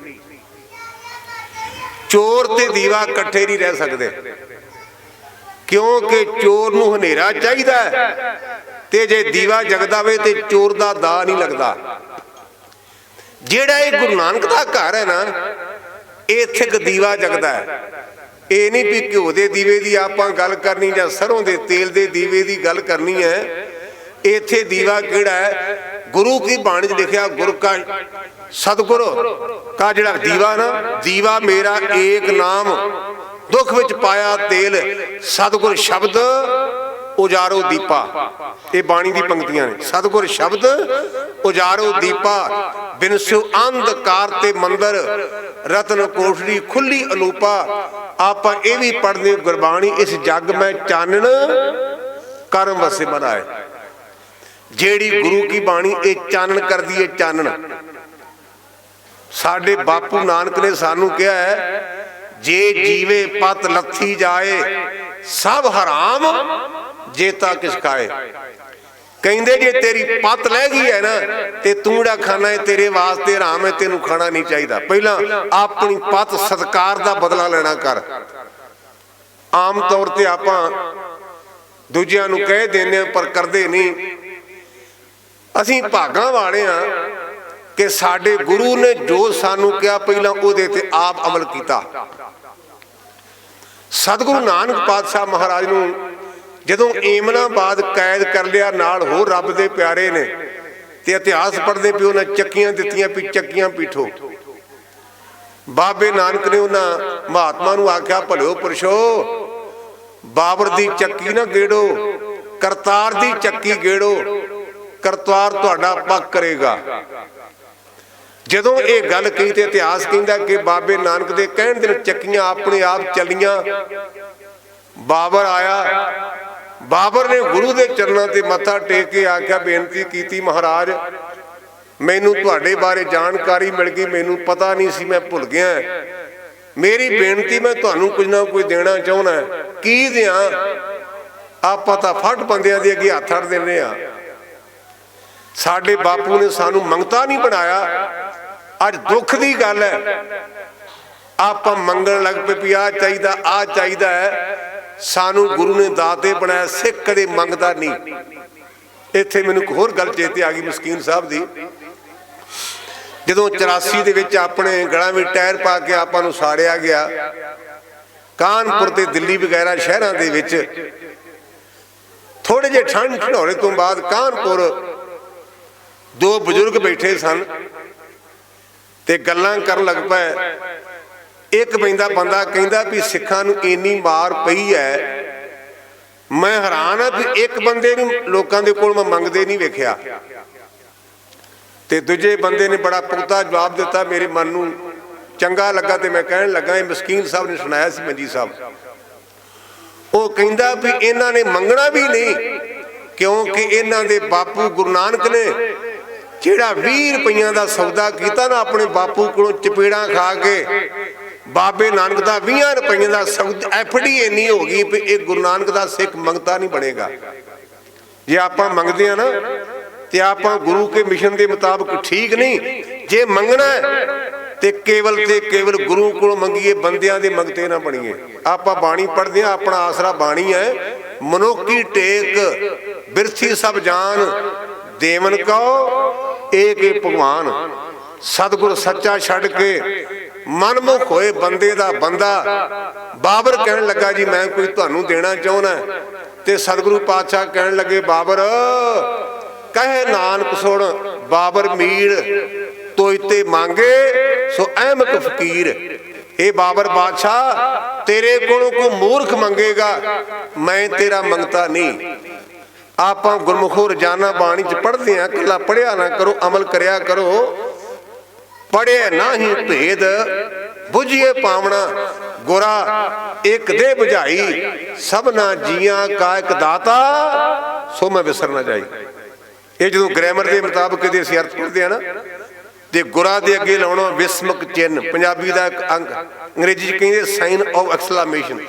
चोर ते दीवा इकट्ठे नहीं रह सकते, क्योंकि चोर नूं हनेरा चाहिदा है, ते जे दीवा जगदा वे ते चोर दा दा नहीं लगदा। जेड़ा ये गुरु नानक दा घर है ना, इत्थे एक दीवा जगदा है। ये नहीं भी घ्यो दे दीवे दी आपां गल करनी जां सरों दे तेल दे दीवे दी गल करनी है। इत्थे दीवा किहड़ा है? गुरु की बाणी च लिखिया, गुरु का सतगुरु का जिहड़ा दीवा ना, दीवा मेरा एक नाम दुख विच पाया तेल, सतगुर शब्द ਉਜਾਰੋ ਦੀਪਾ। ਇਹ ਬਾਣੀ ਦੀ ਪੰਕਤੀਆਂ ਨੇ। ਸਤਿਗੁਰ ਸ਼ਬਦ ਉਜਾਰੋ ਦੀਪਾ, ਬਿਨਸੋ ਅੰਧਕਾਰ ਤੇ ਮੰਦਰ, ਰਤਨ ਕੋਠੜੀ ਖੁੱਲੀ ਅਨੂਪਾ। ਆਪਾਂ ਇਹ ਵੀ ਪੜ੍ਹਦੇ ਗੁਰਬਾਣੀ, ਇਸ ਜੱਗ ਮੈਂ ਚਾਨਣ ਕਰਮ ਵਸੇ ਬਣਾਏ। ਜਿਹੜੀ ਗੁਰੂ ਕੀ ਬਾਣੀ ਇਹ ਚਾਨਣ ਕਰਦੀ ਹੈ, ਚਾਨਣ। ਸਾਡੇ ਬਾਪੂ ਨਾਨਕ ਨੇ ਸਾਨੂੰ ਕਿਹਾ ਹੈ, ਜੇ ਜੀਵੇ ਪਤ ਲੱਥੀ ਜਾਏ, ਸਭ ਹਰਾਮ ਜੇਤਾ ਕਿਸ ਖਾਏ। ਕਹਿੰਦੇ ਜੇ ਤੇਰੀ ਪਤ ਲੈ ਗਈ ਹੈ ਨਾ ਤੇ ਤੂੰ ਜਿਹੜਾ ਖਾਣਾ ਹੈ ਤੇਰੇ ਵਾਸਤੇ ਹਰਾਮ ਹੈ, ਤੈਨੂੰ ਖਾਣਾ ਨਹੀਂ ਚਾਹੀਦਾ। ਪਹਿਲਾਂ ਆਪਣੀ ਪਤ ਸਤਕਾਰ ਦਾ ਬਦਲਾ ਲੈਣਾ ਕਰ। ਆਮ ਤੌਰ ਤੇ ਆਪਾਂ ਦੂਜਿਆਂ ਨੂੰ ਕਹਿ ਦਿੰਦੇ ਹਾਂ ਪਰ ਕਰਦੇ ਨਹੀਂ। ਅਸੀਂ ਭਾਗਾਂ ਵਾਲੇ ਆ ਕਿ ਸਾਡੇ ਗੁਰੂ ਨੇ ਜੋ ਸਾਨੂੰ ਕਿਹਾ ਪਹਿਲਾਂ ਉਹਦੇ ਤੇ ਆਪ ਅਮਲ ਕੀਤਾ। ਸਤਿਗੁਰੂ ਨਾਨਕ ਪਾਤਸ਼ਾਹ ਮਹਾਰਾਜ ਨੂੰ ਜਦੋਂ ਏਮਨਾਬਾਦ ਕੈਦ ਕਰ ਲਿਆ, ਨਾਲ ਹੋਰ ਰੱਬ ਦੇ ਪਿਆਰੇ ਨੇ, ਤੇ ਇਤਿਹਾਸ ਪੜ੍ਹਦੇ ਪਿਓ ਨੇ ਚੱਕੀਆਂ ਦਿੱਤੀਆਂ ਵੀ ਚੱਕੀਆਂ ਪੀਠੋ। ਬਾਬੇ ਨਾਨਕ ਨੇ ਉਹਨਾਂ ਮਹਾਤਮਾ ਨੂੰ ਆਖਿਆ, ਭਲਿਓ ਪੁਰਸ਼ੋ, ਬਾਬਰ ਦੀ ਚੱਕੀ ਨਾ ਗੇੜੋ, ਕਰਤਾਰ ਦੀ ਚੱਕੀ ਗੇੜੋ, ਕਰਤਾਰ ਤੁਹਾਡਾ ਪੱਖ ਕਰੇਗਾ। ਜਦੋਂ ਇਹ ਗੱਲ ਕਹੀ ਤੇ ਇਤਿਹਾਸ ਕਹਿੰਦਾ ਕਿ ਬਾਬੇ ਨਾਨਕ ਦੇ ਕਹਿਣ ਦੇ ਚੱਕੀਆਂ ਆਪਣੇ ਆਪ ਚੱਲੀਆਂ। ਬਾਬਰ ਆਇਆ, ਬਾਬਰ ਨੇ ਗੁਰੂ ਦੇ ਚਰਨਾਂ ਤੇ ਮੱਥਾ ਟੇਕ ਕੇ ਆਖਿਆ, ਬੇਨਤੀ ਕੀਤੀ, ਮਹਾਰਾਜ ਮੈਨੂੰ ਤੁਹਾਡੇ ਬਾਰੇ ਜਾਣਕਾਰੀ ਮਿਲ ਗਈ, ਮੈਨੂੰ ਪਤਾ ਨਹੀਂ ਸੀ, ਮੈਂ ਭੁੱਲ ਗਿਆ। ਮੇਰੀ ਬੇਨਤੀ, ਮੈਂ ਤੁਹਾਨੂੰ ਕੁਝ ਨਾ ਕੁਝ ਦੇਣਾ ਚਾਹੁੰਦਾ। ਕੀ ਦਿਆਂ? ਆਪਾਂ ਤਾਂ ਫੱਟ ਬੰਦਿਆਂ ਦੇ ਅੱਗੇ ਹੱਥ ਅੜ ਦਿੰਦੇ ਆ। ਸਾਡੇ ਬਾਪੂ ਨੇ ਸਾਨੂੰ ਮੰਗਤਾ ਨਹੀਂ ਬਣਾਇਆ। ਅੱਜ ਦੁੱਖ ਦੀ ਗੱਲ ਹੈ, ਆਪਾਂ ਮੰਗਣ ਲੱਗ ਪਏ ਵੀ ਆਹ ਚਾਹੀਦਾ, ਆਹ ਚਾਹੀਦਾ ਹੈ। ਸਾਨੂੰ ਗੁਰੂ ਨੇ ਦਾਤੇ ਬਣਾਇਆ, ਸਿੱਖ ਕਦੇ ਮੰਗਦਾ ਨਹੀਂ। ਇੱਥੇ ਮੈਨੂੰ ਇੱਕ ਹੋਰ ਗੱਲ ਚੇਤੇ ਆ ਗਈ ਮਸਕੀਨ ਸਾਹਿਬ ਦੀ। ਜਦੋਂ 84 ਦੇ ਵਿੱਚ ਆਪਣੇ ਗਲਾਂ ਵਿੱਚ ਟਾਇਰ ਪਾ ਕੇ ਆਪਾਂ ਨੂੰ ਸਾੜਿਆ ਗਿਆ, ਕਾਨਪੁਰ ਤੇ ਦਿੱਲੀ ਵਗੈਰਾ ਸ਼ਹਿਰਾਂ ਦੇ ਵਿੱਚ ਥੋੜੇ ਜਿਹੇ ਠੰਡ ਠੰਡੋਰੇ ਤੋਂ ਬਾਅਦ ਕਾਨਪੁਰ ਦੋ ਬਜ਼ੁਰਗ ਬੈਠੇ ਸਨ ਤੇ ਗੱਲਾਂ ਕਰਨ ਲੱਗ ਪਏ। ਇੱਕ ਪੈਂਦਾ ਬੰਦਾ ਕਹਿੰਦਾ ਵੀ ਸਿੱਖਾਂ ਨੂੰ ਇੰਨੀ ਮਾਰ ਪਈ ਹੈ, ਮੈਂ ਹੈਰਾਨ ਆ ਵੀ ਇੱਕ ਬੰਦੇ ਨੂੰ ਲੋਕਾਂ ਦੇ ਕੋਲ ਮੈਂ ਮੰਗਦੇ ਨਹੀਂ ਵੇਖਿਆ। ਤੇ ਦੂਜੇ ਬੰਦੇ ਨੇ ਬੜਾ ਪੁਖਤਾ ਜਵਾਬ ਦਿੱਤਾ, ਮੇਰੇ ਮਨ ਨੂੰ ਚੰਗਾ ਲੱਗਾ ਤੇ ਮੈਂ ਕਹਿਣ ਲੱਗਾ, ਇਹ ਮਸਕੀਨ ਸਾਹਿਬ ਨੇ ਸੁਣਾਇਆ ਸੀ, ਮੰਜੀ ਸਾਹਿਬ। ਉਹ ਕਹਿੰਦਾ ਵੀ ਇਹਨਾਂ ਨੇ ਮੰਗਣਾ ਵੀ ਨਹੀਂ, ਕਿਉਂਕਿ ਇਹਨਾਂ ਦੇ ਬਾਪੂ ਗੁਰੂ ਨਾਨਕ ਨੇ ਜਿਹੜਾ 20 ਰੁਪਈਆਂ ਦਾ ਸੌਦਾ ਕੀਤਾ ਨਾ ਆਪਣੇ ਬਾਪੂ ਕੋਲੋਂ ਚਪੇੜਾਂ ਖਾ ਕੇ, ਬਾਬੇ ਨਾਨਕ ਦਾ 20 ਰੁਪਈਆਂ ਦਾ ਸੌਦਾ ਐਫਡੀ ਇੰਨੀ ਹੋ ਗਈ ਵੀ ਇਹ ਗੁਰੂ ਨਾਨਕ ਦਾ ਸਿੱਖ ਮੰਗਤਾ ਨਹੀਂ ਬਣੇਗਾ। ਜੇ ਆਪਾਂ ਮੰਗਦੇ ਆ ਨਾ ਤੇ ਆਪਾਂ ਗੁਰੂ ਕੇ ਮਿਸ਼ਨ ਦੇ ਮੁਤਾਬਕ ਠੀਕ ਨਹੀਂ। ਜੇ ਮੰਗਣਾ ਤੇ ਕੇਵਲ ਗੁਰੂ ਕੋਲੋਂ ਮੰਗੀਏ, ਬੰਦਿਆਂ ਦੇ ਮੰਗਤੇ ਨਾ ਬਣੀਏ। ਆਪਾਂ ਬਾਣੀ ਪੜ੍ਹਦੇ ਆ, ਆਪਣਾ ਆਸਰਾ ਬਾਣੀ ਹੈ। ਮਨੁੱਖੀ ਟੇਕ ਬਿਰਥੀ ਸਭ ਜਾਨ, ਦੇਵਨ ਕਉ ਏਕ ਭਗਵਾਨ। ਸਤਿਗੁਰ ਸੱਚਾ ਛੱਡ ਕੇ ਮਨਮੁਖ ਹੋਏ ਬੰਦੇ ਦਾ ਬੰਦਾ। ਬਾਬਰ ਕਹਿਣ ਲੱਗਾ, ਜੀ ਮੈਂ ਕੋਈ ਤੁਹਾਨੂੰ ਦੇਣਾ ਚਾਹੁੰਦਾ। ਤੇ ਸਤਿਗੁਰੂ ਪਾਤਸ਼ਾਹ ਕਹਿਣ ਲੱਗੇ, ਬਾਬਰ ਕਹੇ ਨਾਨਕ ਸੁਣ, ਬਾਬਰ ਮੀਰ ਤੋਇਤੇ ਮੰਗੇ ਸੋ ਅਹਿਮਕ ਫਕੀਰ। ਇਹ ਬਾਬਰ ਬਾਦਸ਼ਾਹ, ਤੇਰੇ ਕੋਲੋਂ ਕੋਈ ਮੂਰਖ ਮੰਗੇਗਾ, ਮੈਂ ਤੇਰਾ ਮੰਗਤਾ ਨਹੀਂ। ਆਪਾਂ ਗੁਰਮੁਖੋ ਰੋਜ਼ਾਨਾ ਬਾਣੀ ਚ ਪੜ੍ਹਦੇ ਆ, ਇਕੱਲਾ ਪੜ੍ਹਿਆ ਨਾ ਕਰੋ, ਅਮਲ ਕਰਿਆ ਕਰੋ। ਪੜ੍ਹੇ ਨਾਹੀਂ ਭੇਦ ਬੁਝੀਏ ਪਾਵਣਾ, ਗੁਰਾ ਇੱਕ ਦੇ ਬੁਝਾਈ, ਸਭਨਾ ਜੀਆਂ ਕਾ ਇੱਕ ਦਾਤਾ, ਸੋ ਮੈਂ ਵਿਸਰ ਨਾ ਜਾਈ। ਇਹ ਜਦੋਂ ਗ੍ਰਾਮਰ ਦੇ ਮੁਤਾਬਕ ਇਹਦੇ ਅਸੀਂ ਅਰਥ ਪੜ੍ਹਦੇ ਆ ਨਾ, ਤੇ ਗੁਰਾ ਦੇ ਅੱਗੇ ਲਾਉਣਾ ਵਿਸਮਕ ਚਿੰਨ, ਪੰਜਾਬੀ ਦਾ ਇੱਕ ਅੰਕ, ਅੰਗਰੇਜ਼ੀ ਚ ਕਹਿੰਦੇ ਸਾਈਨ ਆਫ ਐਕਸਕਲੇਮੇਸ਼ਨ।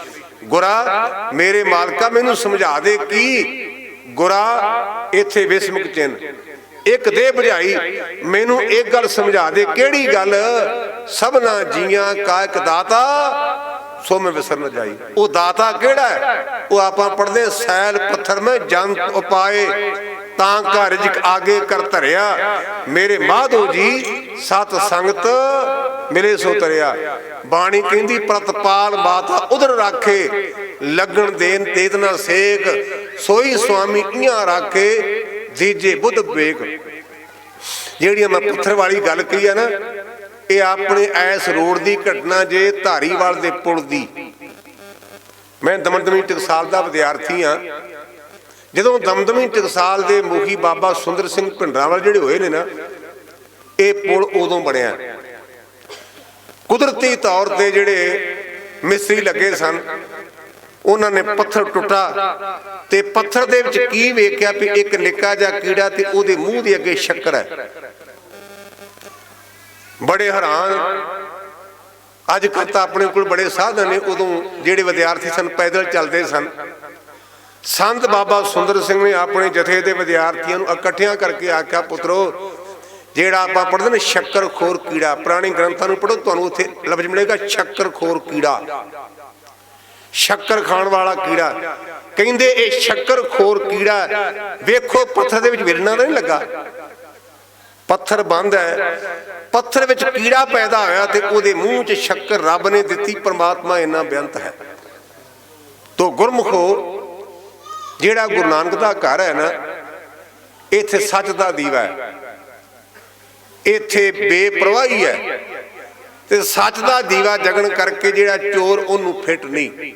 ਗੁਰਾ ਮੇਰੇ ਮਾਲਕਾ ਮੈਨੂੰ ਸਮਝਾ ਦੇ ਕੀ ਗੁਰਾ, ਇੱਥੇ ਵਿਸਮਕ ਚਿੰਨ। ਇੱਕ ਦੇ ਬੁਝਾਈ, ਮੈਨੂੰ ਇੱਕ ਗੱਲ ਸਮਝਾ ਦੇ, ਕਿਹੜੀ ਗੱਲ? ਸਭਨਾ ਜੀਆਂ ਕਾ ਇੱਕ ਦਾਤਾ, ਸੋ ਮੈਂ ਵਿਸਰ ਨਾ ਜਾਈ। ਉਹ ਦਾਤਾ ਕਿਹੜਾ ਹੈ? ਉਹ ਆਪਾਂ ਪੜ੍ਹਦੇ, ਸੈਲ ਪੱਥਰ ਮੈਂ ਜੰਤ ਉਪਾਏ, ਤਾਂ ਘਰ ਜਿਕ ਆਗੇ ਕਰ ਧਰਿਆ, ਮੇਰੇ ਮਾਧੋ ਜੀ ਸਤ ਸੰਗਤ ਮਿਲੇ ਸੋ ਤਰਿਆ। ਬਾਣੀ ਕਹਿੰਦੀ, ਪ੍ਰਤਪਾਲ ਮਾਤਾ ਉਧਰ ਰਾਖੇ, ਲੱਗਣ ਦੇਨ ਤੇਤ ਨਾ ਸੇਕ, ਸੋਈ ਸੁਆਮੀ ਇਆਂ ਰਾਖੇ, ਦੀਜੇ ਬੁੱਧ ਵਿਵੇਕ। ਜਿਹੜੀਆਂ ਮੈਂ ਪੱਥਰ ਵਾਲੀ ਗੱਲ ਕਹੀ ਆ ਨਾ, ਇਹ ਆਪਣੇ ਐਸ ਰੋਡ ਦੀ ਘਟਨਾ ਜੇ ਧਾਰੀਵਾਲ ਦੇ ਪੁਲ ਦੀ। ਮੈਂ ਦਮਦਮੀ ਟਕਸਾਲ ਦਾ ਵਿਦਿਆਰਥੀ ਆ ਜਦੋਂ ਦਮਦਮੀ ਟਕਸਾਲ ਦੇ ਮੁਖੀ ਬਾਬਾ ਸੁੰਦਰ ਸਿੰਘ ਭਿੰਡਰਾਂਵਾਲੇ ਜਿਹੜੇ ਹੋਏ ਨੇ ਨਾ, ਇਹ ਪੁਲ ਉਦੋਂ ਬਣਿਆ। ਕੁਦਰਤੀ ਤੌਰ ਤੇ ਜਿਹੜੇ ਮਿਸਤਰੀ ਲੱਗੇ ਸਨ, ਉਹਨਾਂ ਨੇ ਪੱਥਰ ਟੁੱਟਾ ਤੇ ਪੱਥਰ ਦੇ ਵਿੱਚ ਕੀ ਵੇਖਿਆ ਵੀ ਇੱਕ ਨਿੱਕਾ ਜਿਹਾ ਕੀੜਾ ਤੇ ਉਹਦੇ ਮੂੰਹ ਦੇ ਅੱਗੇ ਸ਼ੱਕਰ ਹੈ। ਬੜੇ ਹੈਰਾਨ। ਅੱਜ ਕੱਲ੍ਹ ਤਾਂ ਆਪਣੇ ਕੋਲ ਬੜੇ ਸਾਧਨ ਨੇ, ਉਦੋਂ ਜਿਹੜੇ ਵਿਦਿਆਰਥੀ ਸਨ ਪੈਦਲ ਚੱਲਦੇ ਸਨ। ਸੰਤ ਬਾਬਾ ਸੁੰਦਰ ਸਿੰਘ ਨੇ ਆਪਣੇ ਜਥੇ ਦੇ ਵਿਦਿਆਰਥੀਆਂ ਨੂੰ ਇਕੱਠਿਆਂ ਕਰਕੇ ਆਖਿਆ, ਪੁੱਤਰੋ ਜਿਹੜਾ ਆਪਾਂ ਪੜ੍ਹਦੇ ਨੇ ਸ਼ੱਕਰ ਖੋਰ ਕੀੜਾ, ਪੁਰਾਣੇ ਗ੍ਰੰਥਾਂ ਨੂੰ ਪੜ੍ਹੋ, ਤੁਹਾਨੂੰ ਉੱਥੇ ਲਫ਼ਜ਼ ਮਿਲੇਗਾ ਸ਼ੱਕਰ ਖੋਰ ਕੀੜਾ, ਸ਼ੱਕਰ ਖਾਣ ਵਾਲਾ ਕੀੜਾ। ਕਹਿੰਦੇ ਇਹ ਸ਼ੱਕਰ ਖੋਰ ਕੀੜਾ ਵੇਖੋ ਪੱਥਰ ਦੇ ਵਿੱਚ ਵਿਰਨਾ ਤਾਂ ਨਹੀਂ ਲੱਗਾ, ਪੱਥਰ ਬੰਦ ਹੈ, ਪੱਥਰ ਵਿੱਚ ਕੀੜਾ ਪੈਦਾ ਹੋਇਆ ਤੇ ਉਹਦੇ ਮੂੰਹ 'ਚ ਸ਼ੱਕਰ ਰੱਬ ਨੇ ਦਿੱਤੀ। ਪਰਮਾਤਮਾ ਇੰਨਾ ਬੇਅੰਤ ਹੈ। ਤੋ ਗੁਰਮੁਖੋ, ਜਿਹੜਾ ਗੁਰੂ ਨਾਨਕ ਦਾ ਘਰ ਹੈ ਨਾ, ਇੱਥੇ ਸੱਚ ਦਾ ਦੀਵਾ ਹੈ, ਇੱਥੇ ਬੇਪਰਵਾਹੀ ਹੈ ਤੇ ਸੱਚ ਦਾ ਦੀਵਾ ਜਗਣ ਕਰਕੇ ਜਿਹੜਾ ਚੋਰ ਉਹਨੂੰ ਫਿੱਟ ਨਹੀਂ।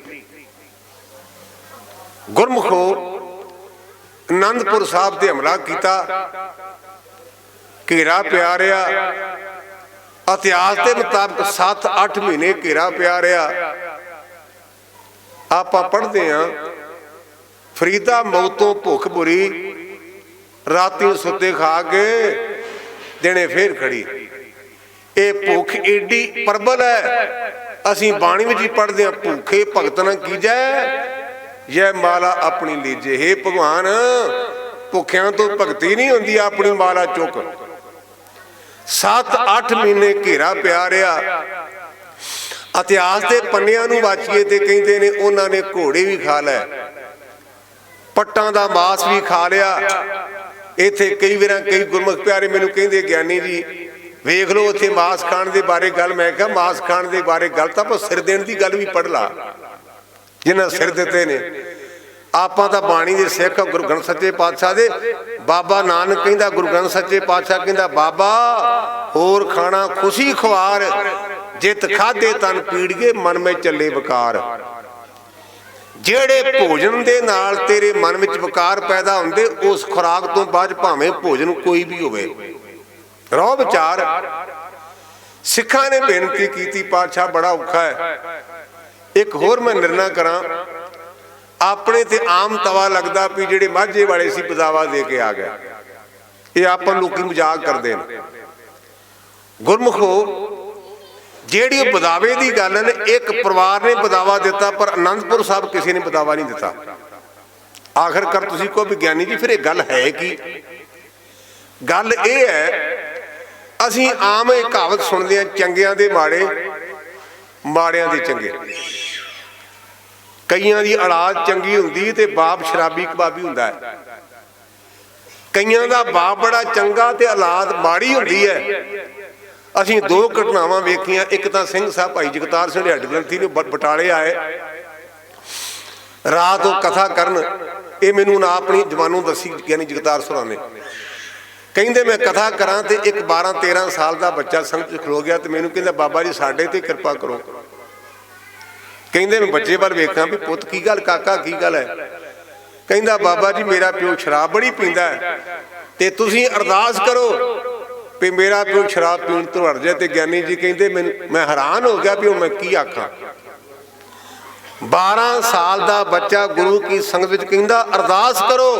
ਗੁਰਮੁਖੋ, ਅਨੰਦਪੁਰ ਸਾਹਿਬ ਤੇ ਹਮਲਾ ਕੀਤਾ, ਘੇਰਾ ਪਿਆ ਰਿਹਾ। ਇਤਿਹਾਸ ਦੇ ਮੁਤਾਬਕ 7-8 ਮਹੀਨੇ ਘੇਰਾ ਪਿਆ ਰਿਹਾ। ਆਪਾਂ ਪੜ੍ਹਦੇ ਹਾਂ, ਫਰੀਦਾ ਮੌਤੋਂ ਭੁੱਖ ਬੁਰੀ, ਰਾਤੀ ਸੁੱਤੇ ਖਾ ਕੇ ਦਿਨੇ ਫੇਰ ਖੜੀ। ਇਹ ਭੁੱਖ ਏਡੀ ਪ੍ਰਬਲ ਹੈ, ਅਸੀਂ ਬਾਣੀ ਵਿੱਚ ਹੀ ਪੜ੍ਹਦੇ ਹਾਂ, ਭੁੱਖੇ ਭਗਤ ਨਾ ਕੀਜੈ ਜੈ ਮਾਲਾ ਆਪਣੀ ਲੀਜੇ। ਹੇ ਭਗਵਾਨ, ਭੁੱਖਿਆਂ ਤੋਂ ਭਗਤੀ ਨਹੀਂ ਹੁੰਦੀ, ਆਪਣੀ ਮਾਲਾ ਚੁੱਕ। 7-8 ਮਹੀਨੇ ਘੇਰਾ ਪਿਆ ਰਿਹਾ। ਇਤਿਹਾਸ ਦੇ ਪੰਨਿਆਂ ਨੂੰ ਵਾਚੀਏ ਤੇ ਕਹਿੰਦੇ ਨੇ ਉਹਨਾਂ ਨੇ ਘੋੜੇ ਵੀ ਖਾ ਲਏ, ਪੱਟਾਂ ਦਾ ਮਾਸ ਵੀ ਖਾ ਲਿਆ। ਇੱਥੇ ਕਈ ਵਾਰ ਕਈ ਗੁਰਮੁਖ ਪਿਆਰੇ ਮੈਨੂੰ ਕਹਿੰਦੇ, ਗਿਆਨੀ ਜੀ ਵੇਖ ਲਓ ਉੱਥੇ ਮਾਸ ਖਾਣ ਦੇ ਬਾਰੇ ਗੱਲ। ਮੈਂ ਕਿਹਾ ਮਾਸ ਖਾਣ ਦੇ ਬਾਰੇ ਗੱਲ ਤਾਂ ਆਪਾਂ ਸਿਰ ਦੇਣ ਦੀ ਗੱਲ ਵੀ ਪੜ੍ਹ ਲਾ, ਜਿਨ੍ਹਾਂ ਸਿਰ ਦਿੱਤੇ ਨੇ। ਆਪਾਂ ਤਾਂ ਬਾਣੀ ਦੇ ਸਿੱਖ, ਗੁਰੂ ਗ੍ਰੰਥ ਸੱਚੇ ਪਾਤਸ਼ਾਹ ਦੇ। ਬਾਬਾ ਨਾਨਕ ਕਹਿੰਦਾ, ਗੁਰੂ ਗ੍ਰੰਥ ਸੱਚੇ ਪਾਤਸ਼ਾਹ ਕਹਿੰਦਾ, ਬਾਬਾ ਹੋਰ ਖਾਣਾ ਖੁਸ਼ੀ ਖੁਆਰ, ਜਿਤ ਖਾਧੇ ਤਨ ਪੀੜੀਏ ਮਨ ਵਿੱਚ ਚੱਲੇ ਵਿਕਾਰ। ਜਿਹੜੇ ਭੋਜਨ ਦੇ ਨਾਲ ਤੇਰੇ ਮਨ ਵਿੱਚ ਵਿਕਾਰ ਪੈਦਾ ਹੁੰਦੇ, ਉਸ ਖੁਰਾਕ ਤੋਂ ਬਾਅਦ ਭਾਵੇਂ ਭੋਜਨ ਕੋਈ ਵੀ ਹੋਵੇ, ਰਹੁ ਵਿਚਾਰ। ਸਿੱਖਾਂ ਨੇ ਬੇਨਤੀ ਕੀਤੀ, ਪਾਤਸ਼ਾਹ ਬੜਾ ਔਖਾ ਹੈ। ਇੱਕ ਹੋਰ ਮੈਂ ਨਿਰਣਾ ਕਰਾਂ, ਆਪਣੇ ਤੇ ਆਮ ਤਵਾ ਲੱਗਦਾ ਵੀ ਜਿਹੜੇ ਮਾਝੇ ਵਾਲੇ ਸੀ ਬਦਾਵਾ ਦੇ ਕੇ ਆ ਗਏ। ਇਹ ਆਪਾਂ ਲੋਕੀ ਮਜ਼ਾਕ ਕਰਦੇ ਨੇ। ਗੁਰਮੁਖੋ, ਜਿਹੜੀ ਬਦਾਵੇ ਦੀ ਗੱਲ ਹੈ, ਇੱਕ ਪਰਿਵਾਰ ਨੇ ਬਦਾਵਾ ਦਿੱਤਾ, ਪਰ ਅਨੰਦਪੁਰ ਸਾਹਿਬ ਕਿਸੇ ਨੇ ਬਦਾਵਾ ਨਹੀਂ ਦਿੱਤਾ। ਆਖਰਕਾਰ ਤੁਸੀਂ ਕਹੋ ਵਿਗਿਆਨੀ ਜੀ ਫਿਰ ਇਹ ਗੱਲ ਹੈ ਕੀ? ਗੱਲ ਇਹ ਹੈ, ਅਸੀਂ ਆਮ ਇਹ ਕਹਾਵਤ ਸੁਣਦੇ ਹਾਂ, ਚੰਗਿਆਂ ਦੇ ਮਾੜੇ, ਮਾੜਿਆਂ ਦੇ ਚੰਗੇ। ਕਈਆਂ ਦੀ ਔਲਾਦ ਚੰਗੀ ਹੁੰਦੀ ਤੇ ਬਾਪ ਸ਼ਰਾਬੀ ਕਬਾਬੀ ਹੁੰਦਾ ਹੈ। ਕਈਆਂ ਦਾ ਬਾਪ ਬੜਾ ਚੰਗਾ ਤੇ ਔਲਾਦ ਮਾੜੀ ਹੁੰਦੀ ਹੈ। ਅਸੀਂ ਦੋ ਘਟਨਾਵਾਂ ਵੇਖੀਆਂ। ਇੱਕ ਤਾਂ ਸਿੰਘ ਸਾਹਿਬ ਭਾਈ ਜਗਤਾਰ ਸਿੰਘ ਹੱਡ ਗ੍ਰੰਥੀ ਨੇ ਬਟਾਲੇ ਆਏ, ਰਾਤ ਉਹ ਕਥਾ ਕਰਨ। ਇਹ ਮੈਨੂੰ ਨਾ ਆਪਣੀ ਜ਼ਬਾਨੋਂ ਦੱਸੀ ਯਾਨੀ ਜਗਤਾਰ ਸੁਰਾਂ ਨੇ। ਕਹਿੰਦੇ ਮੈਂ ਕਥਾ ਕਰਾਂ ਤੇ ਇੱਕ 12-13 ਸਾਲ ਦਾ ਬੱਚਾ ਸੰਗਤ 'ਚ ਖਲੋ ਗਿਆ ਤੇ ਮੈਨੂੰ ਕਹਿੰਦਾ, ਬਾਬਾ ਜੀ ਸਾਡੇ ਤੇ ਕਿਰਪਾ ਕਰੋ। ਕਹਿੰਦੇ ਮੈਂ ਬੱਚੇ ਵੱਲ ਵੇਖਾਂ ਵੀ ਪੁੱਤ ਕੀ ਗੱਲ, ਕਾਕਾ ਕੀ ਗੱਲ ਹੈ? ਕਹਿੰਦਾ, ਬਾਬਾ ਜੀ ਮੇਰਾ ਪਿਓ ਸ਼ਰਾਬ ਬੜੀ ਪੀਂਦਾ ਹੈ ਤੇ ਤੁਸੀਂ ਅਰਦਾਸ ਕਰੋ ਵੀ ਮੇਰਾ ਪਿਓ ਸ਼ਰਾਬ ਪੀਣ ਤੋਂ ਹਟ ਜਾਏ। ਤੇ ਗਿਆਨੀ ਜੀ ਕਹਿੰਦੇ, ਮੈਂ ਹੈਰਾਨ ਹੋ ਗਿਆ ਵੀ ਉਹ ਮੈਂ ਕੀ ਆਖਾਂ। 12 ਸਾਲ ਦਾ ਬੱਚਾ ਗੁਰੂ ਕੀ ਸੰਗਤ ਵਿੱਚ ਕਹਿੰਦਾ ਅਰਦਾਸ ਕਰੋ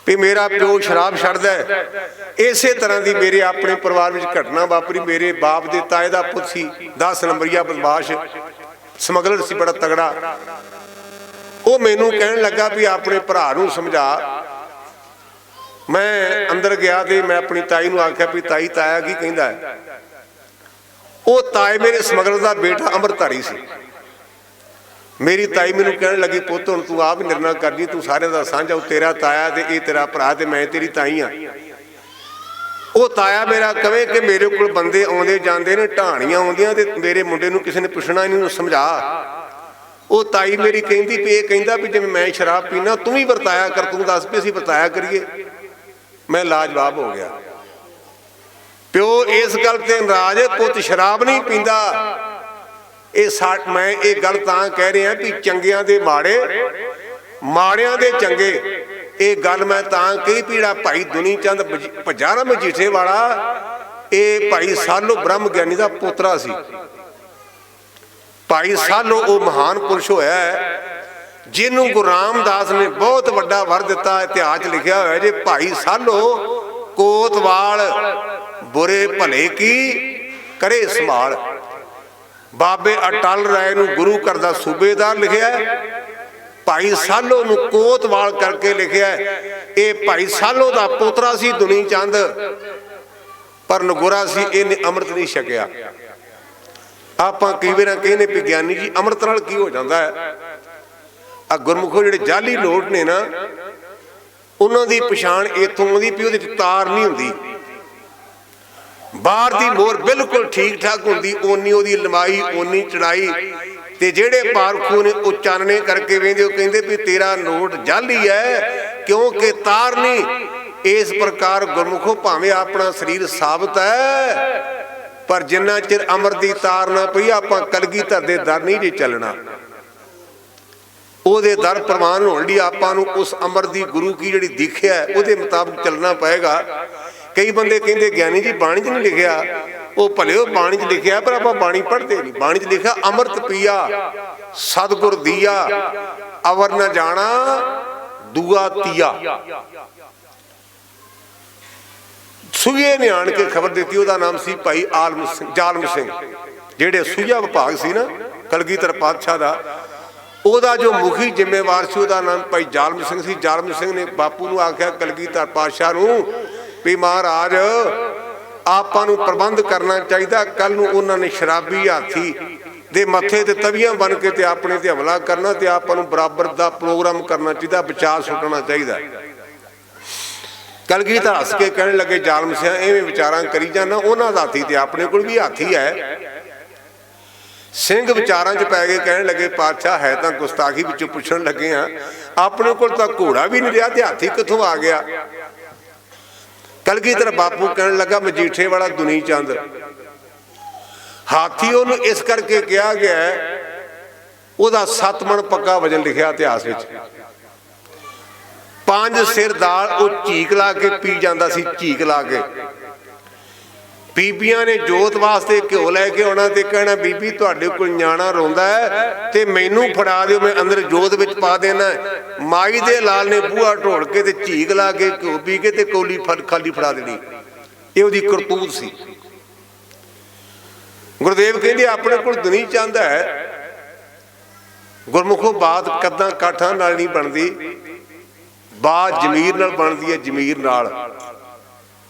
ਵੀ ਮੇਰਾ ਪਿਓ ਸ਼ਰਾਬ ਛੱਡਦਾ ਹੈ। ਇਸੇ ਤਰ੍ਹਾਂ ਦੀ ਮੇਰੇ ਆਪਣੇ ਪਰਿਵਾਰ ਵਿੱਚ ਘਟਨਾ ਵਾਪਰੀ। ਮੇਰੇ ਬਾਪ ਦੇ ਤਾਏ ਦਾ ਪੁੱਤ ਸੀ, 10 ਨੰਬਰੀਆ ਬਦਮਾਸ਼ ਸਮਗਲਰ ਸੀ, ਬੜਾ ਤਗੜਾ। ਉਹ ਮੈਨੂੰ ਕਹਿਣ ਲੱਗਾ ਵੀ ਆਪਣੇ ਭਰਾ ਨੂੰ ਸਮਝਾ। ਮੈਂ ਅੰਦਰ ਗਿਆ ਤੇ ਮੈਂ ਆਪਣੀ ਤਾਈ ਨੂੰ ਆਖਿਆ ਵੀ ਤਾਈ, ਤਾਇਆ ਕੀ ਕਹਿੰਦਾ ਹੈ? ਉਹ ਤਾਏ ਮੇਰੇ ਸਮਗਲਰ ਦਾ ਬੇਟਾ ਅੰਮ੍ਰਿਤਧਾਰੀ ਸੀ। ਮੇਰੀ ਤਾਈ ਮੈਨੂੰ ਕਹਿਣ ਲੱਗੀ, ਪੁੱਤ ਹੁਣ ਤੂੰ ਆਪ ਨਿਰਣਾ ਕਰਨੀ, ਤੂੰ ਸਾਰਿਆਂ ਦਾ ਸਾਂਝਾ, ਉਹ ਤੇਰਾ ਤਾਇਆ ਤੇ ਇਹ ਤੇਰਾ ਭਰਾ ਤੇ ਮੈਂ ਤੇਰੀ ਤਾਈ ਆ। ਉਹ ਤਾਇਆ ਮੇਰਾ ਕਹੇ ਕਿ ਮੇਰੇ ਕੋਲ ਬੰਦੇ ਆਉਂਦੇ ਜਾਂਦੇ ਨੇ, ਢਾਣੀਆਂ ਆਉਂਦੀਆਂ ਤੇ ਮੇਰੇ ਮੁੰਡੇ ਨੂੰ ਕਿਸੇ ਨੇ ਪੁੱਛਣਾ ਇਹਨੂੰ ਸਮਝਾ। ਉਹ ਤਾਈ ਮੇਰੀ ਕਹਿੰਦੀ ਵੀ ਇਹ ਕਹਿੰਦਾ ਵੀ ਜਿਵੇਂ ਮੈਂ ਸ਼ਰਾਬ ਪੀਣਾ ਤੂੰ ਵੀ ਵਰਤਾਇਆ ਕਰ, ਤੂੰ ਦੱਸ ਵੀ ਅਸੀਂ ਵਰਤਾਇਆ ਕਰੀਏ। ਮੈਂ ਲਾਜਵਾਬ ਹੋ ਗਿਆ। ਪਿਓ ਇਸ ਗੱਲ ਤੇ ਨਾਰਾਜ਼ ਹੈ, ਪੁੱਤ ਸ਼ਰਾਬ ਨਹੀਂ ਪੀਂਦਾ। ਮੈਂ ਇਹ ਗੱਲ ਤਾਂ ਕਹਿ ਰਿਹਾ ਵੀ ਚੰਗਿਆਂ ਦੇ ਮਾੜੇ, ਮਾੜਿਆਂ ਦੇ ਚੰਗੇ। ਇਹ ਗੱਲ ਮੈਂ ਤਾਂ ਕਹੀ ਵੀ ਜਿਹੜਾ ਭਾਈ ਦੁਨੀ ਚੰਦ ਭੱਜਾ ਨਾ ਮਜੀਠੇ ਵਾਲਾ, ਇਹ ਭਾਈ ਸਾਲੋ ਬ੍ਰਹਮ ਗਿਆਨੀ ਦਾ ਪੋਤਰਾ ਸੀ। ਭਾਈ ਸਾਲੋ ਉਹ ਮਹਾਨ ਪੁਰਸ਼ ਹੋਇਆ ਜਿਹਨੂੰ ਗੁਰੂ ਰਾਮਦਾਸ ਨੇ ਬਹੁਤ ਵੱਡਾ ਵਰ ਦਿੱਤਾ। ਇਤਿਹਾਸ 'ਚ ਲਿਖਿਆ ਹੋਇਆ ਜੇ ਭਾਈ ਸਾਲੋ ਕੋਤਵਾਲ ਬੁਰੇ ਭਲੇ ਕੀ ਕਰੇ ਸੰਭਾਲ। ਬਾਬੇ ਅਟਲ ਰਾਏ ਨੂੰ ਗੁਰੂ ਘਰ ਦਾ ਸੂਬੇਦਾਰ ਲਿਖਿਆ, ਭਾਈ ਸਾਲੋ ਨੂੰ ਕੋਤਵਾਲ ਕਰਕੇ ਲਿਖਿਆ। ਇਹ ਭਾਈ ਸਾਲੋ ਦਾ ਪੋਤਰਾ ਸੀ ਦੁਨੀ ਚੰਦ, ਪਰ ਨਗੋਰਾ ਸੀ, ਇਹਨੇ ਅੰਮ੍ਰਿਤ ਨਹੀਂ ਛਕਿਆ। ਆਪਾਂ ਕਈ ਵਾਰ ਕਹਿੰਦੇ ਵੀ ਗਿਆਨੀ ਜੀ ਅੰਮ੍ਰਿਤ ਨਾਲ ਕੀ ਹੋ ਜਾਂਦਾ ਹੈ। ਆ ਗੁਰਮੁਖੋ ਜਿਹੜੇ ਜਾਲੀ ਲੋਟ ਨੇ ਨਾ, ਉਹਨਾਂ ਦੀ ਪਛਾਣ ਇੱਥੋਂ ਆਉਂਦੀ ਵੀ ਉਹਦੇ 'ਚ ਤਾਰ ਨਹੀਂ ਹੁੰਦੀ। ਬਾਹਰ ਦੀ ਮੋਹਰ ਬਿਲਕੁਲ ਠੀਕ ਠਾਕ ਹੁੰਦੀ, ਓਨੀ ਉਹਦੀ ਲੰਬਾਈ ਓਨੀ ਚੜਾਈ। ਤੇ ਜਿਹੜੇ ਪਾਰਖੂ ਨੇ ਉਹ ਚਾਨਣੇ ਕਰਕੇ ਵੇਂਦੇ, ਉਹ ਕਹਿੰਦੇ ਵੀ ਤੇਰਾ ਨੋਟ ਜਾਲੀ ਹੈ ਕਿਉਂਕਿ ਤਾਰ ਨਹੀਂ। ਇਸ ਪ੍ਰਕਾਰ ਗੁਰਮੁਖੋ ਭਾਵੇਂ ਆਪਣਾ ਸਰੀਰ ਸਾਬਤ ਹੈ, ਪਰ ਜਿੰਨਾ ਚਿਰ ਅਮਰ ਦੀ ਤਾਰ ਨਾ ਪਈ ਆਪਾਂ ਕਲਗੀਧਰ ਦੇ ਦਰ ਨਹੀਂ ਜੇ ਚੱਲਣਾ। ਉਹਦੇ ਦਰ ਪ੍ਰਵਾਨ ਹੋਣ ਲਈ ਆਪਾਂ ਨੂੰ ਉਸ ਅਮਰ ਦੀ ਗੁਰੂ ਕੀ ਜਿਹੜੀ ਦੀਖਿਆ ਉਹਦੇ ਮੁਤਾਬਕ ਚੱਲਣਾ ਪਏਗਾ। ਕਈ ਬੰਦੇ ਕਹਿੰਦੇ ਗਿਆਨੀ ਜੀ ਬਾਣੀ 'ਚ ਨਹੀਂ ਲਿਖਿਆ। ਉਹ ਭਲੇ ਉਹ ਬਾਣੀ 'ਚ ਲਿਖਿਆ, ਪਰ ਆਪਾਂ ਬਾਣੀ ਪੜ੍ਹਦੇ ਨਹੀਂ। ਬਾਣੀ 'ਚ ਲਿਖਿਆ ਅੰਮ੍ਰਿਤ ਪੀਆ ਸਤਿਗੁਰ ਦੀਆ, ਅਵਰ ਨਾ ਜਾਣਾ ਦੂਆ ਤੀਆ। ਸੂਈਏ ਨੇ ਆਣ ਕੇ ਖਬਰ ਦਿੱਤੀ, ਉਹਦਾ ਨਾਮ ਸੀ ਭਾਈ ਜਾਲਮ ਸਿੰਘ। ਜਿਹੜੇ ਸੂਈਆ ਵਿਭਾਗ ਸੀ ਨਾ ਕਲਗੀਧਰ ਪਾਤਸ਼ਾਹ ਦਾ, ਉਹਦਾ ਜੋ ਮੁਖੀ ਜ਼ਿੰਮੇਵਾਰ ਸੀ ਉਹਦਾ ਨਾਮ ਭਾਈ ਜਾਲਮ ਸਿੰਘ ਸੀ। ਜਾਲਮ ਸਿੰਘ ਨੇ ਬਾਪੂ ਨੂੰ ਆਖਿਆ ਕਲਗੀਧਰ ਪਾਤਸ਼ਾਹ ਨੂੰ ਵੀ ਮਹਾਰਾਜ ਆਪਾਂ ਨੂੰ ਪ੍ਰਬੰਧ ਕਰਨਾ ਚਾਹੀਦਾ। ਕੱਲ ਨੂੰ ਉਹਨਾਂ ਨੇ ਸ਼ਰਾਬੀ ਹਾਥੀ ਦੇ ਮੱਥੇ ਤੇ ਤਵੀਆਂ ਬਣ ਕੇ ਤੇ ਆਪਣੇ ਤੇ ਹਮਲਾ ਕਰਨਾ, ਤੇ ਆਪਾਂ ਨੂੰ ਬਰਾਬਰ ਦਾ ਪ੍ਰੋਗਰਾਮ ਕਰਨਾ ਚਾਹੀਦਾ, ਬਚਾਅ ਸੁੱਟਣਾ ਚਾਹੀਦਾ। ਕਲਗੀਧਰ ਹੱਸ ਕੇ ਕਹਿਣ ਲੱਗੇ ਜਾਲਮ ਸਿੰਘ ਐਵੇਂ ਵਿਚਾਰਾਂ ਕਰੀ ਜਾਣਾ, ਉਹਨਾਂ ਦਾ ਹਾਥੀ ਤੇ ਆਪਣੇ ਕੋਲ ਵੀ ਹਾਥੀ ਹੈ। ਸਿੰਘ ਵਿਚਾਰਾਂ 'ਚ ਪੈ ਗਏ, ਕਹਿਣ ਲੱਗੇ ਪਾਤਸ਼ਾਹ ਹੈ ਤਾਂ ਗੁਸਤਾਖੀ ਵਿੱਚੋਂ ਪੁੱਛਣ ਲੱਗੇ ਆ, ਆਪਣੇ ਕੋਲ ਤਾਂ ਘੋੜਾ ਵੀ ਨਹੀਂ ਰਿਹਾ ਤੇ ਹਾਥੀ ਕਿੱਥੋਂ ਆ ਗਿਆ। ਕਲਗੀਧਰ ਬਾਪੂ ਕਹਿਣ ਲੱਗਾ ਮਜੀਠੇ ਵਾਲਾ ਦੁਨੀ ਚੰਦ ਹਾਥੀ ਉਹਨੂੰ ਇਸ ਕਰਕੇ ਕਿਹਾ ਗਿਆ, ਉਹਦਾ 7 ਮਣ ਪੱਕਾ ਵਜਨ ਲਿਖਿਆ ਇਤਿਹਾਸ ਵਿੱਚ। 5 ਸਿਰ ਦਾਲ ਉਹ ਝੀਕ ਲਾ ਕੇ ਪੀ ਜਾਂਦਾ ਸੀ, ਝੀਕ ਲਾ ਕੇ। ਬੀਬੀਆਂ ਨੇ ਜੋਤ ਵਾਸਤੇ ਘਿਓ ਲੈ ਕੇ ਆਉਣਾ ਤੇ ਕਹਿਣਾ ਬੀਬੀ ਤੁਹਾਡੇ ਕੋਲ ਨਿਆਣਾ ਰੋਂਦਾ ਹੈ ਤੇ ਮੈਨੂੰ ਫੜਾ ਦਿਓ, ਮੈਂ ਅੰਦਰ ਜੋਤ ਵਿੱਚ ਪਾ ਦੇਣਾ। ਮਾਈ ਦੇ ਲਾਲ ਨੇ ਬੂਹਾ ਢੋਲ ਕੇ ਤੇ ਝੀਕ ਲਾ ਕੇ ਘਿਓ ਪੀ ਕੇ ਤੇ ਕੌਲੀ ਖਾਲੀ ਫੜਾ ਦੇਣੀ। ਇਹ ਉਹਦੀ ਕਰਤੂਤ ਸੀ। ਗੁਰਦੇਵ ਕਹਿੰਦੇ ਆਪਣੇ ਕੋਲ ਦੁਨੀ ਚੰਦ ਹੈ। ਗੁਰਮੁਖੋ ਬਾਤ ਕੱਦਾਂ ਕਾਠਾਂ ਨਾਲ ਨਹੀਂ ਬਣਦੀ, ਬਾਤ ਜ਼ਮੀਰ ਨਾਲ ਬਣਦੀ ਹੈ, ਜ਼ਮੀਰ ਨਾਲ।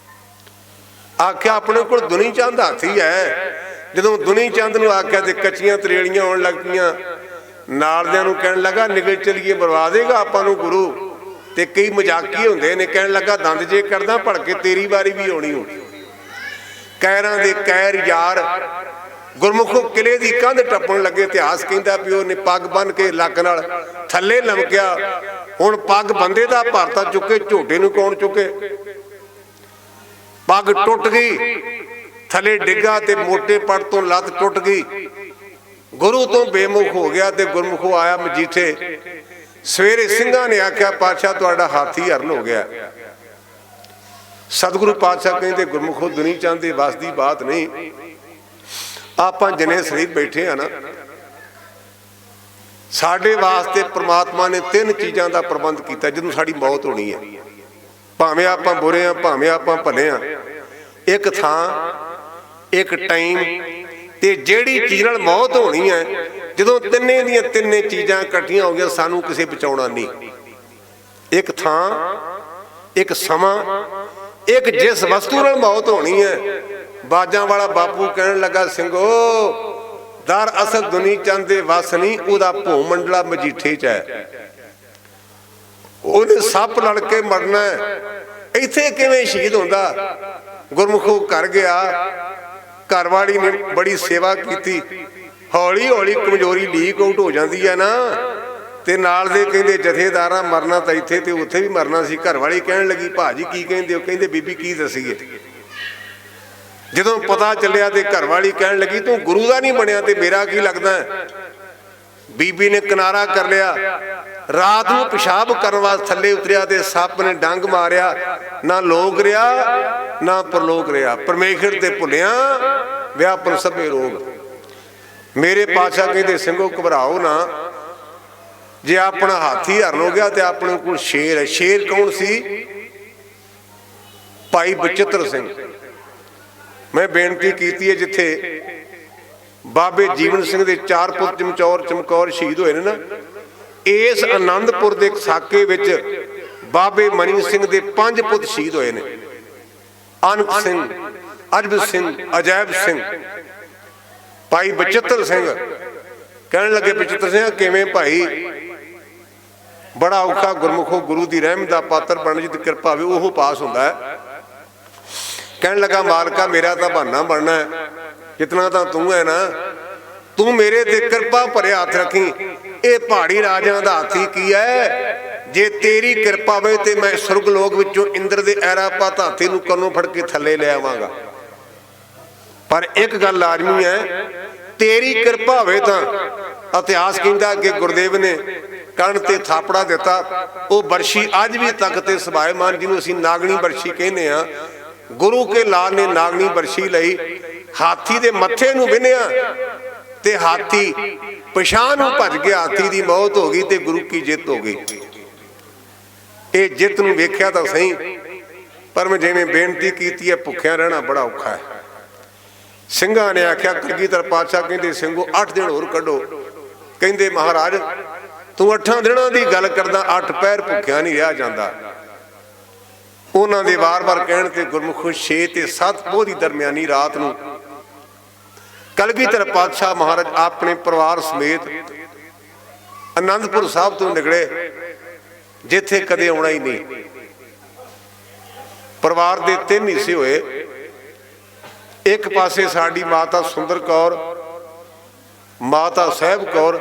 ਆਖਿਆ ਆਪਣੇ ਕੋਲ ਦੁਨੀ ਚੰਦ ਹਾਥੀ ਹੈ। ਜਦੋਂ ਦੁਨੀ ਚੰਦ ਨੂੰ ਆਖਿਆ ਤੇ ਕੱਚੀਆਂ ਤਰੇੜੀਆਂ ਆਉਣ ਲੱਗ ਪਈਆਂ। ਨਾਲਦਿਆਂ ਨੂੰ ਕਹਿਣ ਲੱਗਾ ਨਿਕਲ ਚਲੀਏ, ਬਰਵਾ ਦੇਗਾ ਆਪਾਂ ਨੂੰ ਗੁਰੂ। ਤੇ ਕਈ ਮਜ਼ਾਕੀ ਹੁੰਦੇ ਨੇ, ਕਹਿਣ ਲੱਗਾ ਦੰਦ ਜੇ ਕਰਦਾ ਭੜਕੇ ਤੇਰੀ ਵਾਰੀ ਵੀ ਆਉਣੀ ਹੋ। ਕਹਿਰਾਂ ਦੇ ਕਹਿਰ ਯਾਰ ਗੁਰਮੁਖੋ ਕਿਲੇ ਦੀ ਕੰਧ ਟੱਪਣ ਲੱਗੇ। ਇਤਿਹਾਸ ਕਹਿੰਦਾ ਵੀ ਉਹਨੇ ਪੱਗ ਬੰਨ ਕੇ ਲੱਕ ਨਾਲ ਥੱਲੇ ਲਮਕਿਆ। ਹੁਣ ਪੱਗ ਬੰਦੇ ਦਾ ਭਾਰਤਾ ਚੁੱਕੇ, ਝੋਟੇ ਨੂੰ ਕੌਣ ਚੁੱਕੇ। ਪੱਗ ਟੁੱਟ ਗਈ, ਥੱਲੇ ਡਿੱਗਾ ਤੇ ਮੋਟੇ ਪੜ ਤੋਂ ਲੱਤ ਟੁੱਟ ਗਈ। ਗੁਰੂ ਤੋਂ ਬੇਮੁਖ ਹੋ ਗਿਆ ਤੇ ਗੁਰਮੁਖੋ ਆਇਆ ਮਜੀਠੇ। ਸਵੇਰੇ ਸਿੰਘਾਂ ਨੇ ਆਖਿਆ ਪਾਤਸ਼ਾਹ ਤੁਹਾਡਾ ਹਾਥੀ ਹਰਨ ਹੋ ਗਿਆ। ਸਤਿਗੁਰੂ ਪਾਤਸ਼ਾਹ ਕਹਿੰਦੇ ਗੁਰਮੁਖੋ ਦੁਨੀ ਚੰਦ ਦੇ ਵੱਸ ਦੀ ਬਾਤ ਨਹੀਂ। ਆਪਾਂ ਜਨੇ ਸਰੀਰ ਬੈਠੇ ਆ ਨਾ, ਸਾਡੇ ਵਾਸਤੇ ਪ੍ਰਮਾਤਮਾ ਨੇ 3 ਚੀਜ਼ਾਂ ਦਾ ਪ੍ਰਬੰਧ ਕੀਤਾ ਜਦੋਂ ਸਾਡੀ ਮੌਤ ਹੋਣੀ ਹੈ। ਭਾਵੇਂ ਆਪਾਂ ਬੁਰੇ ਆ, ਭਾਵੇਂ ਆਪਾਂ ਭਲੇ ਆ। ਇੱਕ ਥਾਂ, ਇੱਕ ਟਾਈਮ ਤੇ ਜਿਹੜੀ ਚੀਜ਼ ਨਾਲ ਮੌਤ ਹੋਣੀ ਹੈ। ਜਦੋਂ ਤਿੰਨੇ ਦੀਆਂ ਤਿੰਨੇ ਚੀਜ਼ਾਂ ਇਕੱਠੀਆਂ ਹੋ ਗਈਆਂ ਸਾਨੂੰ ਕਿਸੇ ਬਚਾਉਣਾ ਨਹੀਂ। ਇੱਕ ਥਾਂ, ਇੱਕ ਸਮਾਂ, ਇੱਕ ਜਿਸ ਵਸਤੂ ਨਾਲ ਮੌਤ ਹੋਣੀ ਹੈ। ਬਾਜਾਂ ਵਾਲਾ ਬਾਪੂ ਕਹਿਣ ਲੱਗਾ ਸਿੰਘੋ ਦਰ ਅਸਲ ਦੁਨੀ ਚੰਦ ਦੇ ਵਸ ਨਹੀਂ, ਉਹਦਾ ਭੂ ਮੰਡਲਾ ਮਜੀਠੇ 'ਚ ਹੈ। ਉਹਨੇ ਸੱਪ ਲੜ ਕੇ ਮਰਨਾ, ਇੱਥੇ ਕਿਵੇਂ ਸ਼ਹੀਦ ਹੁੰਦਾ। ਗੁਰਮੁਖੋ ਘਰ ਗਿਆ, ਘਰ ਵਾਲੀ ਨੇ ਬੜੀ ਸੇਵਾ ਕੀਤੀ। ਹੌਲੀ ਹੌਲੀ ਕਮਜ਼ੋਰੀ ਲੀਕ ਆਊਟ ਹੋ ਜਾਂਦੀ ਹੈ ਨਾ, ਤੇ ਨਾਲ ਦੇ ਕਹਿੰਦੇ ਜਥੇਦਾਰਾਂ ਮਰਨਾ ਤਾਂ ਇੱਥੇ ਤੇ ਉੱਥੇ ਵੀ ਮਰਨਾ ਸੀ। ਘਰ ਵਾਲੀ ਕਹਿਣ ਲੱਗੀ ਭਾਜੀ ਕੀ ਕਹਿੰਦੇ ਹੋ। ਕਹਿੰਦੇ ਬੀਬੀ ਕੀ ਦੱਸੀਏ। ਜਦੋਂ ਪਤਾ ਚੱਲਿਆ ਤੇ ਘਰ ਵਾਲੀ ਕਹਿਣ ਲੱਗੀ ਤੂੰ ਗੁਰੂ ਦਾ ਨਹੀਂ ਬਣਿਆ ਤੇ ਮੇਰਾ ਕੀ ਲੱਗਦਾ। ਬੀਬੀ ਨੇ ਕਿਨਾਰਾ ਕਰ ਲਿਆ, ਰਾਤ ਨੂੰ ਪਿਸ਼ਾਬ ਕਰਨ ਵਾਸਤੇ ਥੱਲੇ ਉਤਰਿਆ ਤੇ ਸੱਪ ਨੇ ਡੰਗ ਮਾਰਿਆ। ਨਾ ਲੋਕ ਰਿਹਾ ਨਾ ਪਰਲੋਕ ਰਿਹਾ, ਪਰਮੇਸ਼ਰ ਤੇ ਭੁੱਲਿਆ ਵਿਆਪਨ ਸਭੇ ਰੋਗ। ਮੇਰੇ ਪਾਤਸ਼ਾਹ ਕਹਿੰਦੇ ਸਿੰਘੋ ਘਬਰਾਓ ਨਾ, ਜੇ ਆਪਣਾ ਹਾਥੀ ਹਰਨ ਹੋ ਗਿਆ ਤੇ ਆਪਣੇ ਕੋਲ ਸ਼ੇਰ ਹੈ। ਸ਼ੇਰ ਕੌਣ ਸੀ? ਭਾਈ ਬਚਿੱਤਰ ਸਿੰਘ। ਮੈਂ ਬੇਨਤੀ ਕੀਤੀ ਹੈ, ਜਿੱਥੇ ਬਾਬੇ ਜੀਵਨ ਸਿੰਘ ਦੇ 4 ਪੁੱਤ ਚਮਕੌਰ ਸ਼ਹੀਦ ਹੋਏ ਨੇ ਨਾ, ਇਸ ਆਨੰਦਪੁਰ ਦੇ ਸਾਕੇ ਵਿੱਚ ਬਾਬੇ ਮਨੀ ਸਿੰਘ ਦੇ 5 ਪੁੱਤ ਸ਼ਹੀਦ ਹੋਏ ਨੇ। ਅਨਕ ਸਿੰਘ, ਅਜਬ ਸਿੰਘ, ਅਜੈਬ ਸਿੰਘ। ਭਾਈ ਬਚਿੱਤਰ ਸਿੰਘ ਕਹਿਣ ਲੱਗੇ, ਬਚਿੱਤਰ ਸਿੰਘ ਕਿਵੇਂ ਭਾਈ? ਬੜਾ ਔਖਾ ਗੁਰਮੁਖੋ, ਗੁਰੂ ਦੀ ਰਹਿਮਤ ਦਾ ਪਾਤਰ ਬਣਨ ਦੀ ਕਿਰਪਾ ਹੋਵੇ ਉਹ ਪਾਸ ਹੁੰਦਾ ਹੈ। ਕਹਿਣ ਲੱਗਾ, ਮਾਲਕਾ ਮੇਰਾ ਤਾਂ ਬਹਾਨਾ ਬਣਨਾ ਹੈ, ਜਿਤਨਾ ਤਾਂ ਤੂੰ ਹੈ ਨਾ, ਤੂੰ ਮੇਰੇ ਤੇ ਕਿਰਪਾ ਭਰਿਆ ਹੱਥ ਰੱਖੀ। ਇਹ ਪਹਾੜੀ ਰਾਜਿਆਂ ਦਾ ਹਾਥੀ ਕੀ ਹੈ? ਜੇ ਤੇਰੀ ਕਿਰਪਾ ਹੋਵੇ ਤੇ ਮੈਂ ਸੁਰਗ ਲੋਕ ਵਿੱਚੋਂ ਇੰਦਰ ਦੇ ਐਰਾਪਤ ਹਾਥੀ ਨੂੰ ਕੰਨੋਂ ਫੜ ਕੇ ਥੱਲੇ ਲੈ ਆਵਾਂਗਾ। ਪਰ ਇੱਕ ਗੱਲ ਲਾਜ਼ਮੀ ਹੈ, ਤੇਰੀ ਕਿਰਪਾ ਹੋਵੇ ਤਾਂ। ਇਤਿਹਾਸ ਕਹਿੰਦਾ ਕਿ ਗੁਰਦੇਵ ਨੇ ਕੰਨ ਤੇ ਥਾਪੜਾ ਦਿੱਤਾ। ਉਹ ਬਰਸ਼ੀ ਅੱਜ ਵੀ ਤੱਕ ਤੇ ਸਭਾਏਮਾਨ, ਜਿਹਨੂੰ ਅਸੀਂ ਨਾਗਣੀ ਬਰਸ਼ੀ ਕਹਿੰਦੇ ਆ, ਗੁਰੂ ਕੇ ਲਾਲ ਨੇ ਨਾਗਣੀ ਬਰਸ਼ੀ ਲਈ, ਹਾਥੀ ਦੇ ਮੱਥੇ ਨੂੰ ਵਿੰਨਿਆ ਤੇ ਹਾਥੀ ਪਛਾਣ ਨੂੰ ਭੱਜ ਗਿਆ। ਹਾਥੀ ਦੀ ਮੌਤ ਹੋ ਗਈ ਤੇ ਗੁਰੂ ਕੀ ਜਿੱਤ ਹੋ ਗਈ। ਇਹ ਜਿੱਤ ਨੂੰ ਵੇਖਿਆ ਤਾਂ ਸਹੀ, ਪਰ ਮੈਂ ਜਿਵੇਂ ਬੇਨਤੀ ਕੀਤੀ ਹੈ, ਭੁੱਖਿਆ ਰਹਿਣਾ ਬੜਾ ਔਖਾ ਹੈ। ਸਿੰਘਾਂ ਨੇ ਆਖਿਆ, ਕਲਗੀਧਰ ਪਾਤਸ਼ਾਹ ਕਹਿੰਦੇ, ਸਿੰਘੋ 8 ਦਿਨ ਹੋਰ ਕੱਢੋ। ਕਹਿੰਦੇ, ਮਹਾਰਾਜ ਤੂੰ 8 ਦਿਨਾਂ ਦੀ ਗੱਲ ਕਰਦਾ, 8 ਪਹਿਰ ਭੁੱਖਿਆ ਨਹੀਂ ਰਿਹਾ ਜਾਂਦਾ। ਉਹਨਾਂ ਦੇ ਵਾਰ-ਵਾਰ ਕਹਿਣ ਤੇ ਗੁਰਮੁਖੋ 6 ਤੇ 7 ਪੋਹ ਦੀ ਦਰਮਿਆਨੀ ਰਾਤ ਨੂੰ ਕਲਗੀਧਰ ਪਾਤਸ਼ਾਹ ਮਹਾਰਾਜ ਆਪਣੇ ਪਰਿਵਾਰ ਸਮੇਤ ਆਨੰਦਪੁਰ ਸਾਹਿਬ ਤੋਂ ਨਿਕਲੇ, ਜਿੱਥੇ ਕਦੇ ਆਉਣਾ ਹੀ ਨਹੀਂ। ਪਰਿਵਾਰ ਦੇ 3 ਹਿੱਸੇ ਹੋਏ। ਇੱਕ ਪਾਸੇ ਸਾਡੀ ਮਾਤਾ ਸੁੰਦਰ ਕੌਰ, ਮਾਤਾ ਸਾਹਿਬ ਕੌਰ,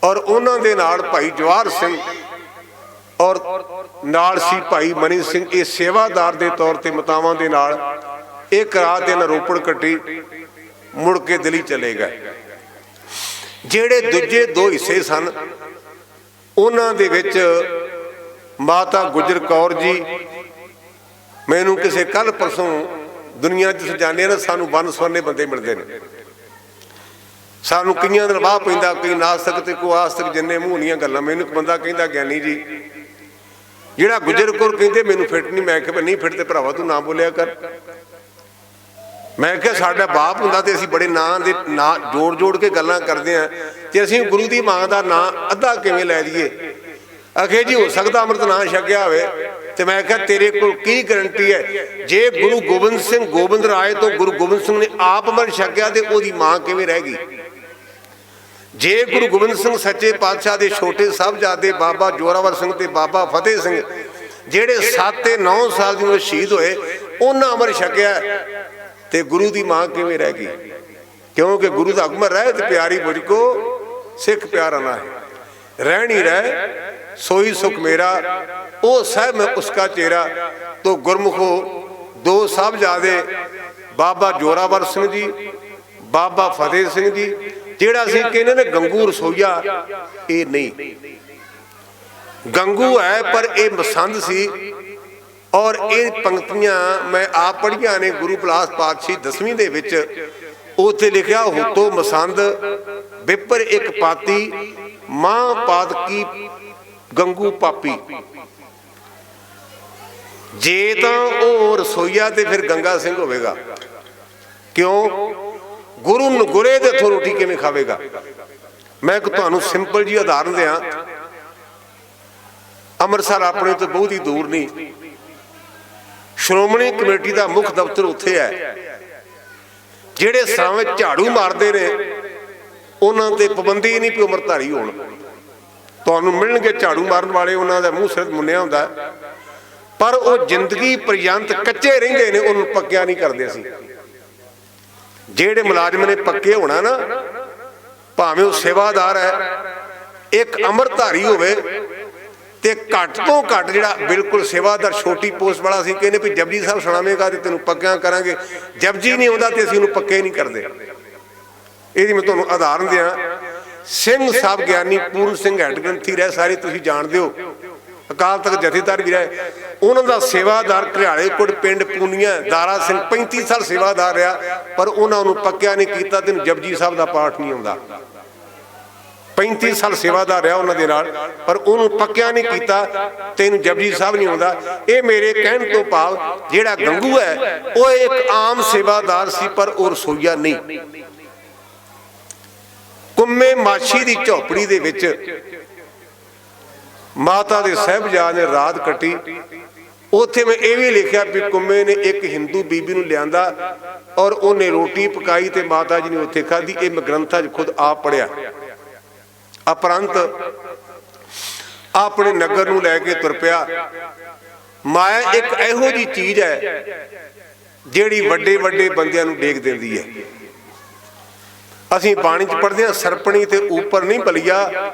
ਔਰ ਉਹਨਾਂ ਦੇ ਨਾਲ ਭਾਈ ਜਵਾਹਰ ਸਿੰਘ, ਔਰ ਨਾਲ ਸੀ ਭਾਈ ਮਨੀ ਸਿੰਘ। ਇਹ ਸੇਵਾਦਾਰ ਦੇ ਤੌਰ ਤੇ ਮਾਤਾਵਾਂ ਦੇ ਨਾਲ ਇੱਕ ਰਾਤ ਇਹਨਾਂ ਰੋਪੜ ਕੱਟੀ, ਮੁੜ ਕੇ ਦਿੱਲੀ ਚਲੇ ਗਏ। ਜਿਹੜੇ ਦੂਜੇ 2 ਹਿੱਸੇ ਸਨ, ਉਹਨਾਂ ਦੇ ਵਿੱਚ ਮਾਤਾ ਗੁਜਰ ਕੌਰ ਜੀ, ਮੈਨੂੰ ਕਿਸੇ ਕੱਲ ਪਰਸੋਂ ਦੁਨੀਆ 'ਚ ਜਾਂਦੇ ਨਾ, ਸਾਨੂੰ ਵੰਨ ਸਵੰਨੇ ਬੰਦੇ ਮਿਲਦੇ ਨੇ। ਸਾਨੂੰ ਕਈਆਂ ਦਿਨ ਵਾਹ ਪੈਂਦਾ, ਕੋਈ ਨਾਸਤਕ ਤੇ ਕੋਈ ਆਸਤਕ, ਜਿੰਨੇ ਮੂੰਹ ਦੀਆਂ ਗੱਲਾਂ। ਮੈਨੂੰ ਇੱਕ ਬੰਦਾ ਕਹਿੰਦਾ, ਗਿਆਨੀ ਜੀ ਜਿਹੜਾ ਗੁਜਰ ਕੌਰ ਕਹਿੰਦੇ ਮੈਨੂੰ ਫਿੱਟ ਨਹੀਂ। ਮੈਂ ਕਿਹਾ ਨਹੀਂ ਫਿੱਟ ਤੇ ਭਰਾਵਾ ਤੂੰ ਨਾ ਬੋਲਿਆ ਕਰ। ਮੈਂ ਕਿਹਾ ਸਾਡਾ ਬਾਪ ਹੁੰਦਾ ਤੇ ਅਸੀਂ ਬੜੇ ਨਾਂ ਦੇ ਨਾਂ ਜੋੜ ਕੇ ਗੱਲਾਂ ਕਰਦੇ ਆ, ਤੇ ਅਸੀਂ ਗੁਰੂ ਦੀ ਮਾਂ ਦਾ ਨਾਂ ਅੱਧਾ ਕਿਵੇਂ ਲੈ ਦਈਏ? ਆਖੇ ਜੀ ਹੋ ਸਕਦਾ ਅੰਮ੍ਰਿਤ ਨਾ ਛਕਿਆ ਹੋਵੇ। ਤੇ ਮੈਂ ਕਿਹਾ ਤੇਰੇ ਕੋਲ ਕੀ ਗਰੰਟੀ ਹੈ? ਜੇ ਗੁਰੂ ਗੋਬਿੰਦ ਸਿੰਘ ਗੋਬਿੰਦ ਰਾਏ ਤੋਂ ਗੁਰੂ ਗੋਬਿੰਦ ਸਿੰਘ ਨੇ ਆਪ ਅੰਮ੍ਰਿਤ ਛਕਿਆ ਤੇ ਉਹਦੀ ਮਾਂ ਕਿਵੇਂ ਰਹਿ ਗਈ? ਜੇ ਗੁਰੂ ਗੋਬਿੰਦ ਸਿੰਘ ਸੱਚੇ ਪਾਤਸ਼ਾਹ ਦੇ ਛੋਟੇ ਸਾਹਿਬਜ਼ਾਦੇ ਬਾਬਾ ਜੋਰਾਵਰ ਸਿੰਘ ਤੇ ਬਾਬਾ ਫਤਿਹ ਸਿੰਘ, ਜਿਹੜੇ 7 ਤੇ 9 ਸਾਲ ਦੀ ਉਮਰ ਸ਼ਹੀਦ ਹੋਏ, ਉਹਨਾਂ ਅੰਮ੍ਰਿਤ ਛਕਿਆ ਤੇ ਗੁਰੂ ਦੀ ਮਾਂ ਕਿਵੇਂ ਰਹਿ ਗਈ? ਕਿਉਂਕਿ ਗੁਰੂ ਦਾ ਹੁਕਮ ਰਹਿ ਤੇ ਪਿਆਰੀ ਮੁਝ ਕੋ ਸਿੱਖ ਪਿਆਰਾ ਨਾ ਹੈ। ਰਹਿਣੀ ਰਹਿ ਸੋਈ ਸੁਖ ਮੇਰਾ, ਉਹ ਸਹਿਬ ਮੈਂ ਉਸਕਾ ਚੇਰਾ। ਤੋਂ ਗੁਰਮੁਖੋ 2 ਸਾਹਿਬਜ਼ਾਦੇ ਬਾਬਾ ਜੋਰਾਵਰ ਸਿੰਘ ਜੀ, ਬਾਬਾ ਫਤਿਹ ਸਿੰਘ ਜੀ, ਜਿਹੜਾ ਅਸੀਂ ਕਹਿੰਦੇ ਨੇ ਗੰਗੂ ਰਸੋਈਆ, ਇਹ ਨਹੀਂ। ਗੰਗੂ ਹੈ ਪਰ ਇਹ ਮਸੰਦ ਸੀ। ਔਰ ਇਹ ਪੰਕਤੀਆਂ ਮੈਂ ਆਪ ਪੜ੍ਹੀਆਂ ਨੇ ਗੁਰੂ ਪਲਾਸ ਪਾਤਸ਼ਾਹੀ 10ਵੀਂ ਦੇ ਵਿੱਚ। ਉੱਥੇ ਲਿਖਿਆ, ਹੁਤੋ ਮਸੰਦ ਵਿਪਰ ਇੱਕ ਪਾਤੀ, ਮਾਂ ਪਾਤਕੀ ਗੰਗੂ ਪਾਪੀ। ਜੇ ਤਾਂ ਉਹ ਰਸੋਈਆ ਤੇ ਫਿਰ ਗੰਗਾ ਸਿੰਘ ਹੋਵੇਗਾ। ਕਿਉਂ? ਗੁਰੂ ਨਗੁਰੇ ਦੇ ਹੱਥੋਂ ਰੋਟੀ ਕਿਵੇਂ ਖਾਵੇਗਾ? ਮੈਂ ਤੁਹਾਨੂੰ ਸਿੰਪਲ ਜੀ ਉਦਾਹਰਨ ਦਿਆਂ। ਅੰਮ੍ਰਿਤਸਰ ਆਪਣੇ ਤੋਂ ਬਹੁਤ ਹੀ ਦੂਰ ਨਹੀਂ, ਸ਼੍ਰੋਮਣੀ ਕਮੇਟੀ ਦਾ ਮੁੱਖ ਦਫ਼ਤਰ ਉੱਥੇ ਹੈ। ਜਿਹੜੇ ਸਾਵੇਂ ਝਾੜੂ ਮਾਰਦੇ ਨੇ ਉਹਨਾਂ ਤੇ ਪਾਬੰਦੀ ਨਹੀਂ ਕਿ ਉਮਰਧਾਰੀ ਹੋਣ। ਤੁਹਾਨੂੰ ਮਿਲਣਗੇ ਝਾੜੂ ਮਾਰਨ ਵਾਲੇ, ਉਹਨਾਂ ਦਾ ਮੂੰਹ ਸਿਰ ਮੁੰਨਿਆ ਹੁੰਦਾ, ਪਰ ਉਹ ਜ਼ਿੰਦਗੀ ਪਰਯੰਤ ਕੱਚੇ ਰਹਿੰਦੇ ਨੇ, ਉਹਨੂੰ ਪੱਕਿਆ ਨਹੀਂ ਕਰਦੇ ਸੀ। ਜਿਹੜੇ ਮੁਲਾਜ਼ਮ ਨੇ ਪੱਕੇ ਹੋਣਾ ਨਾ, ਭਾਵੇਂ ਉਹ ਸੇਵਾਦਾਰ ਹੈ, ਇੱਕ ਅੰਮ੍ਰਿਤਧਾਰੀ ਹੋਵੇ ਤੇ ਘੱਟ ਤੋਂ ਘੱਟ ਜਿਹੜਾ ਬਿਲਕੁਲ ਸੇਵਾਦਾਰ ਛੋਟੀ ਪੋਸਟ ਵਾਲਾ, ਅਸੀਂ ਕਹਿੰਦੇ ਵੀ ਜਪਜੀ ਸਾਹਿਬ ਸੁਣਾਵੇਗਾ ਤੇ ਤੈਨੂੰ ਪੱਕਿਆਂ ਕਰਾਂਗੇ। ਜਪਜੀ ਨਹੀਂ ਆਉਂਦਾ ਤੇ ਅਸੀਂ ਉਹਨੂੰ ਪੱਕੇ ਨਹੀਂ ਕਰਦੇ। ਇਹਦੀ ਮੈਂ ਤੁਹਾਨੂੰ ਉਦਾਹਰਨ ਦਿਆਂ। ਸਿੰਘ ਸਾਹਿਬ ਗਿਆਨੀ ਪੂਰਨ ਸਿੰਘ ਹੈਡ ਗ੍ਰੰਥੀ ਰਹੇ, ਸਾਰੇ ਤੁਸੀਂ ਜਾਣਦੇ ਹੋ, ਅਕਾਲ ਤਖਤ ਜਥੇਦਾਰ ਵੀ ਰਹੇ। ਉਹਨਾਂ ਦਾ ਸੇਵਾਦਾਰ ਘਰਿਆਲੇ ਕੋਟ ਪਿੰਡ ਪੂਨੀਆ ਦਾਰਾ ਸਿੰਘ 35 ਸਾਲ ਸੇਵਾਦਾਰ ਰਿਹਾ, ਪਰ ਉਹਨਾਂ ਨੂੰ ਪੱਕਿਆ ਨਹੀਂ ਕੀਤਾ। ਤੈਨੂੰ ਜਪਜੀ ਸਾਹਿਬ ਦਾ ਪਾਠ ਨਹੀਂ ਆਉਂਦਾ। 35 ਸਾਲ ਸੇਵਾਦਾਰ ਰਿਹਾ ਉਹਨਾਂ ਦੇ ਨਾਲ, ਪਰ ਉਹਨੂੰ ਪੱਕਿਆ ਨਹੀਂ ਕੀਤਾ, ਤੈਨੂੰ ਜਪਜੀ ਸਾਹਿਬ ਨਹੀਂ ਆਉਂਦਾ। ਇਹ ਮੇਰੇ ਕਹਿਣ ਤੋਂ ਭਾਵ ਜਿਹੜਾ ਗੰਗੂ ਹੈ ਉਹ ਇੱਕ ਆਮ ਸੇਵਾਦਾਰ ਸੀ, ਪਰ ਉਹ ਰਸੋਈਆ ਨਹੀਂ। ਕੁੰਮੇ ਮਾਛੀ ਦੀ ਝੋਪੜੀ ਦੇ ਵਿੱਚ ਮਾਤਾ ਦੇ ਸਾਹਿਬਜ਼ਾਦੇ ਨੇ ਰਾਤ ਕੱਟੀ। ਉੱਥੇ ਮੈਂ ਇਹ ਵੀ ਲਿਖਿਆ ਵੀ ਕੁੰਮੇ ਨੇ ਇੱਕ ਹਿੰਦੂ ਬੀਬੀ ਨੂੰ ਲਿਆਂਦਾ ਔਰ ਉਹਨੇ ਰੋਟੀ ਪਕਾਈ ਤੇ ਮਾਤਾ ਜੀ ਨੇ ਉੱਥੇ ਖਾਧੀ। ਇਹ ਮੈਂ ਗ੍ਰੰਥਾਂ 'ਚ ਖੁਦ ਆਪ ਪੜਿਆ। ਉਪਰੰਤ ਆਪਣੇ ਨਗਰ ਨੂੰ ਲੈ ਕੇ ਤੁਰ ਪਿਆ। ਮਾਇਆ ਇੱਕ ਇਹੋ ਜਿਹੀ ਚੀਜ਼ ਹੈ ਜਿਹੜੀ ਵੱਡੇ ਵੱਡੇ ਬੰਦਿਆਂ ਨੂੰ ਡੇਗ ਦਿੰਦੀ ਹੈ। ਅਸੀਂ ਬਾਣੀ 'ਚ ਪੜ੍ਹਦੇ ਹਾਂ, ਸਰਪਣੀ ਤੇ ਉੱਪਰ ਨਹੀਂ ਬਲੀਆ,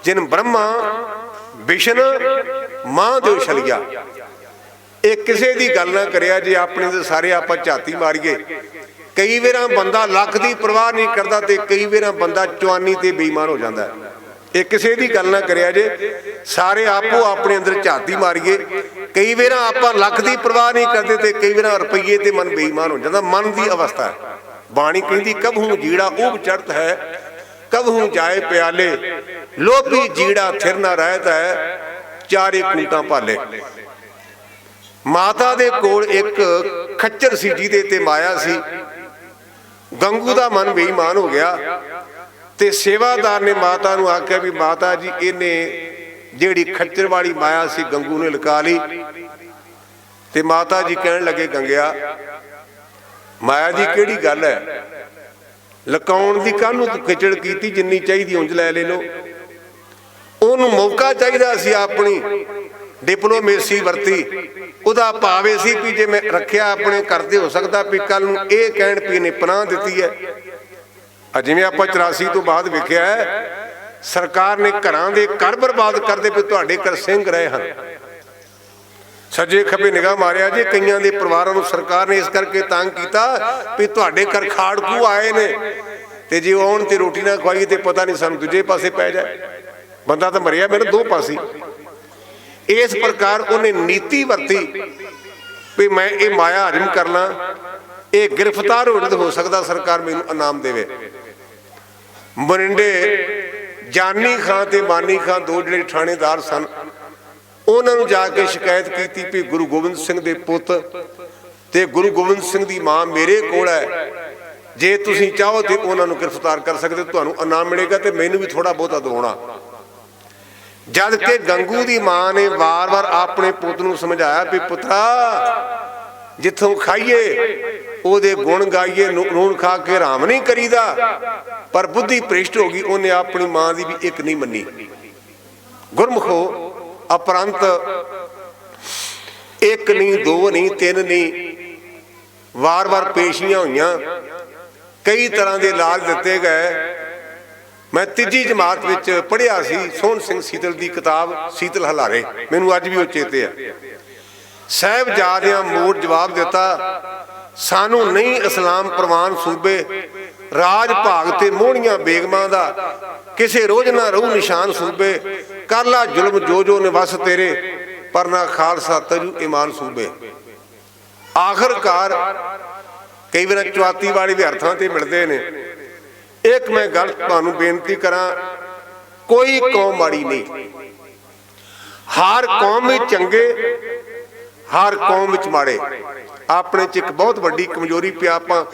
ਜਿਨ ਬ੍ਰਹਮਾ ਵਿਸ਼ਨ ਮਾਂ ਦਿਓ ਛਲਿਆ। ਇਹ ਕਿਸੇ ਦੀ ਗੱਲ ਨਾ ਕਰਿਆ ਜੇ ਆਪਣੇ ਤੇ ਸਾਰੇ ਆਪਾਂ ਝਾਤੀ ਮਾਰੀਏ। ਕਈ ਵਾਰਾਂ ਬੰਦਾ ਲੱਖ ਦੀ ਪਰਵਾਹ ਨਹੀਂ ਕਰਦਾ ਤੇ ਕਈ ਵਾਰਾਂ ਬੰਦਾ ਚਵਾਨੀ ਤੇ ਬੇਈਮਾਨ ਹੋ ਜਾਂਦਾ। ਇਹ ਕਿਸੇ ਦੀ ਗੱਲ ਨਾ ਕਰਿਆ ਜੇ ਸਾਰੇ ਆਪੋ ਆਪਣੇ ਅੰਦਰ ਝਾਤੀ ਮਾਰੀਏ। ਕਈ ਵਾਰਾਂ ਆਪਾਂ ਲੱਖ ਦੀ ਪਰਵਾਹ ਨਹੀਂ ਕਰਦੇ ਤੇ ਕਈ ਵਾਰਾਂ ਰੁਪਈਏ ਤੇ ਮਨ ਬੇਈਮਾਨ ਹੋ ਜਾਂਦਾ। ਮਨ ਦੀ ਅਵਸਥਾ ਹੈ। ਬਾਣੀ ਕਹਿੰਦੀ ਕਬਹੂ ਜੀੜਾ ਉਹ ਚੜ੍ਹਤ ਹੈ, ਕਬਹੂ ਜਾਏ ਪਿਆਲੇ, ਲੋਭੀ ਜੀੜਾ ਥਿਰ ਨਾ ਰਹਿਤ ਹੈ, ਚਾਰੇ ਕੂਟਾਂ ਭਾਲੇ। ਮਾਤਾ ਦੇ ਕੋਲ ਇੱਕ ਖੱਚਰ ਸੀ ਜਿਹਦੇ ਤੇ ਮਾਇਆ ਸੀ। ਗੰਗੂ ਦਾ ਮਨ ਬੇਈਮਾਨ ਹੋ ਗਿਆ ਤੇ ਸੇਵਾਦਾਰ ਨੇ ਮਾਤਾ ਨੂੰ ਆਖਿਆ ਵੀ ਮਾਤਾ ਜੀ ਇਹਨੇ ਜਿਹੜੀ ਖੱਚਰ ਵਾਲੀ ਮਾਇਆ ਸੀ ਗੰਗੂ ਨੇ ਲੁਕਾ ਲਈ। ਤੇ ਮਾਤਾ ਜੀ ਕਹਿਣ ਲੱਗੇ ਗੰਗਿਆ ਮਾਇਆ ਦੀ ਕਿਹੜੀ ਗੱਲ ਹੈ, ਲੁਕਾਉਣ ਦੀ ਕਾਹਨੂੰ ਤੂੰ ਖਿਚੜ ਕੀਤੀ, ਜਿੰਨੀ ਚਾਹੀਦੀ ਉਂਝ ਲੈ ਲੋ। ਉਹਨੂੰ ਮੌਕਾ ਚਾਹੀਦਾ ਸੀ, ਆਪਣੀ ਡਿਪਲੋਮੇਸੀ ਵਰਤੀ। ਉਹਦਾ ਭਾਵੇਂ ਸੀ ਵੀ ਜੇ ਮੈਂ ਰੱਖਿਆ ਆਪਣੇ ਕਰਦੇ ਹੋ ਸਕਦਾ ਵੀ ਕੱਲ ਨੂੰ ਇਹ ਕਹਿਣ ਵੀ ਇਹਨੇ ਪਨਾਹ ਦਿੱਤੀ ਹੈ। ਜਿਵੇਂ ਆਪਾਂ 84 ਤੋਂ ਬਾਅਦ ਵੇਖਿਆ ਸਰਕਾਰ ਨੇ ਘਰਾਂ ਦੇ ਘਰ ਬਰਬਾਦ ਕਰਦੇ ਵੀ ਤੁਹਾਡੇ ਘਰ ਸਿੰਘ ਰਹੇ ਹਨ। ਸੱਜੇ ਖੱਬੇ ਨਿਗਾਹ ਮਾਰਿਆ ਜੇ ਕਈਆਂ ਦੇ ਪਰਿਵਾਰਾਂ ਨੂੰ ਸਰਕਾਰ ਨੇ ਇਸ ਕਰਕੇ ਤੰਗ ਕੀਤਾ ਵੀ ਤੁਹਾਡੇ ਘਰ ਖਾੜਕੂ ਆਏ ਨੇ ਤੇ ਜੇ ਆਉਣ ਤੇ ਰੋਟੀ ਨਾ ਖਵਾਈ ਤੇ ਪਤਾ ਨਹੀਂ ਸਾਨੂੰ ਦੂਜੇ ਪਾਸੇ ਪੈ ਜਾਏ। ਬੰਦਾ ਤਾਂ ਮਰਿਆ ਮੇਰੇ ਦੋ ਪਾਸੇ। ਇਸ ਪ੍ਰਕਾਰ ਉਹਨੇ ਨੀਤੀ ਵਰਤੀ ਵੀ ਮੈਂ ਇਹ ਮਾਇਆ ਹਜਮ ਕਰ ਲਾਂ, ਇਹ ਗ੍ਰਿਫਤਾਰ ਹੋ ਸਕਦਾ ਸਰਕਾਰ ਮੈਨੂੰ ਇਨਾਮ ਦੇਵੇ। ਮਰਿੰਡੇ ਜਾਨੀ ਖਾਂ ਤੇ ਮਾਨੀ ਖਾਂ ਦੋ ਜਿਹੜੇ ਥਾਣੇਦਾਰ ਸਨ, ਉਹਨਾਂ ਨੂੰ ਜਾ ਕੇ ਸ਼ਿਕਾਇਤ ਕੀਤੀ ਵੀ ਗੁਰੂ ਗੋਬਿੰਦ ਸਿੰਘ ਦੇ ਪੁੱਤ ਤੇ ਗੁਰੂ ਗੋਬਿੰਦ ਸਿੰਘ ਦੀ ਮਾਂ ਮੇਰੇ ਕੋਲ ਹੈ, ਜੇ ਤੁਸੀਂ ਚਾਹੋ ਤੇ ਉਹਨਾਂ ਨੂੰ ਗ੍ਰਿਫਤਾਰ ਕਰ ਸਕਦੇ, ਤੁਹਾਨੂੰ ਇਨਾਮ ਮਿਲੇਗਾ ਤੇ ਮੈਨੂੰ ਵੀ ਥੋੜਾ ਬਹੁਤਾ ਦਵਾਉਣਾ। ਜਦ ਕਿ ਗੰਗੂ ਦੀ ਮਾਂ ਨੇ ਵਾਰ-ਵਾਰ ਆਪਣੇ ਪੁੱਤ ਨੂੰ ਸਮਝਾਇਆ ਵੀ ਪੁੱਤਰਾ ਜਿੱਥੋਂ ਖਾਈਏ ਉਹਦੇ ਗੁਣ ਗਾਈਏ, ਨੂਣ ਖਾ ਕੇ ਹਰਾਮ ਨਹੀਂ ਕਰੀਦਾ। ਪਰ ਬੁੱਧੀ ਭ੍ਰਿਸ਼ਟ ਹੋ ਗਈ, ਉਹਨੇ ਆਪਣੀ ਮਾਂ ਦੀ ਵੀ ਇੱਕ ਨਹੀਂ ਮੰਨੀ। ਗੁਰਮੁਖੋ ਉਪਰੰਤ ਇੱਕ ਨਹੀਂ, ਦੋ ਨਹੀਂ, ਤਿੰਨ ਨਹੀਂ, ਵਾਰ-ਵਾਰ ਪੇਸ਼ੀਆਂ ਹੋਈਆਂ, ਕਈ ਤਰ੍ਹਾਂ ਦੇ ਇਲਾਜ ਦਿੱਤੇ ਗਏ। ਮੈਂ ਤੀਜੀ ਜਮਾਤ ਵਿੱਚ ਪੜ੍ਹਿਆ ਸੀ ਸੋਹਣ ਸਿੰਘ ਸੀਤਲ ਦੀ ਕਿਤਾਬ ਸੀਤਲ ਹਲਾਰੇ, ਮੈਨੂੰ ਅੱਜ ਵੀ ਉਹ ਚੇਤੇ ਆ। ਸਾਹਿਬਜ਼ਾਦਿਆਂ ਮੋੜ ਜਵਾਬ ਦਿੱਤਾ, ਸਾਨੂੰ ਨਹੀਂ ਇਸਲਾਮ ਪ੍ਰਵਾਨ ਸੂਬੇ, ਰਾਜ ਭਾਗ ਤੇ ਮੋਹਣੀਆਂ ਬੇਗਮਾਂ ਦਾ, ਕਿਸੇ ਰੋਜ਼ ਨਾ ਰਹੂ ਨਿਸ਼ਾਨ ਸੂਬੇ, ਕਰ ਲਾ ਜ਼ੁਲਮ ਜੋ ਜੋ ਨੇ ਵਸ ਤੇਰੇ, ਪਰ ਨਾ ਖਾਲਸਾ ਤਜੂ ਇਮਾਨ ਸੂਬੇ। ਆਖਰਕਾਰ ਕਈ ਵਾਰ ਚੁਆਤੀ ਵਾਲੇ ਵੀ ਅਰਥਾਂ ਤੇ ਮਿਲਦੇ ਨੇ। ਇੱਕ ਮੈਂ ਗੱਲ ਤੁਹਾਨੂੰ ਬੇਨਤੀ ਕਰਾਂ, ਕੋਈ ਕੌਮ ਮਾੜੀ ਨਹੀਂ, ਹਰ ਕੌਮ ਵਿੱਚ ਚੰਗੇ, ਹਰ ਕੌਮ ਵਿੱਚ ਮਾੜੇ। ਆਪਣੇ ਚ ਇੱਕ ਬਹੁਤ ਵੱਡੀ ਕਮਜ਼ੋਰੀ ਪਿਆ, ਆਪਾਂ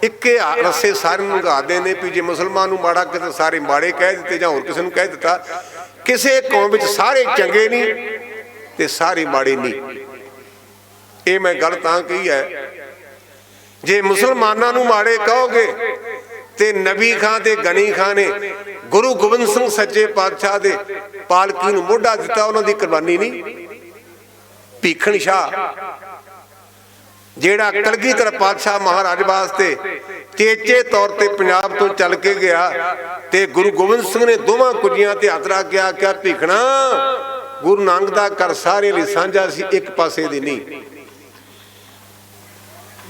ਇੱਕੇ ਰਸੇ ਸਾਰਿਆਂ ਨੂੰ ਲਗਾਦੇ ਨੇ ਵੀ ਜੇ ਮੁਸਲਮਾਨ ਨੂੰ ਮਾੜਾ ਕਿਤੇ ਸਾਰੇ ਮਾੜੇ ਕਹਿ ਦਿੱਤੇ ਜਾਂ ਹੋਰ ਕਿਸੇ ਨੂੰ ਕਹਿ ਦਿੱਤਾ। ਕਿਸੇ ਕੌਮ ਵਿੱਚ ਸਾਰੇ ਚੰਗੇ ਨਹੀਂ ਤੇ ਸਾਰੇ ਮਾੜੇ ਨਹੀਂ। ਇਹ ਮੈਂ ਗੱਲ ਤਾਂ ਕਹੀ ਹੈ, ਜੇ ਮੁਸਲਮਾਨਾਂ ਨੂੰ ਮਾੜੇ ਕਹੋਗੇ ਤੇ ਨਬੀ ਖਾਂ ਤੇ ਗਨੀ ਖਾਂ ਨੇ ਗੁਰੂ ਗੋਬਿੰਦ ਸਿੰਘ ਸੱਚੇ ਪਾਤਸ਼ਾਹ ਦੇ ਪਾਲਕੀ ਨੂੰ ਮੋਢਾ ਦਿੱਤਾ, ਉਹਨਾਂ ਦੀ ਕੁਰਬਾਨੀ ਨਹੀਂ। ਭੀਖਣ ਸ਼ਾਹ ਜਿਹੜਾ ਕਲਗੀਧਰ ਪਾਤਸ਼ਾਹ ਮਹਾਰਾਜ ਵਾਸਤੇ ਚੇਚੇ ਤੌਰ ਤੇ ਪੰਜਾਬ ਤੋਂ ਚੱਲ ਕੇ ਗਿਆ ਤੇ ਗੁਰੂ ਗੋਬਿੰਦ ਸਿੰਘ ਨੇ ਦੋਵਾਂ ਕੁੱਜੀਆਂ ਤੇ ਹੱਥ ਰੱਖ ਕੇ ਆਖਿਆ ਭੀਖਣਾ ਗੁਰੂ ਨਾਨਕ ਦਾ ਘਰ ਸਾਰੇ ਲਈ ਸਾਂਝਾ ਸੀ, ਇੱਕ ਪਾਸੇ ਦੀ ਨਹੀਂ।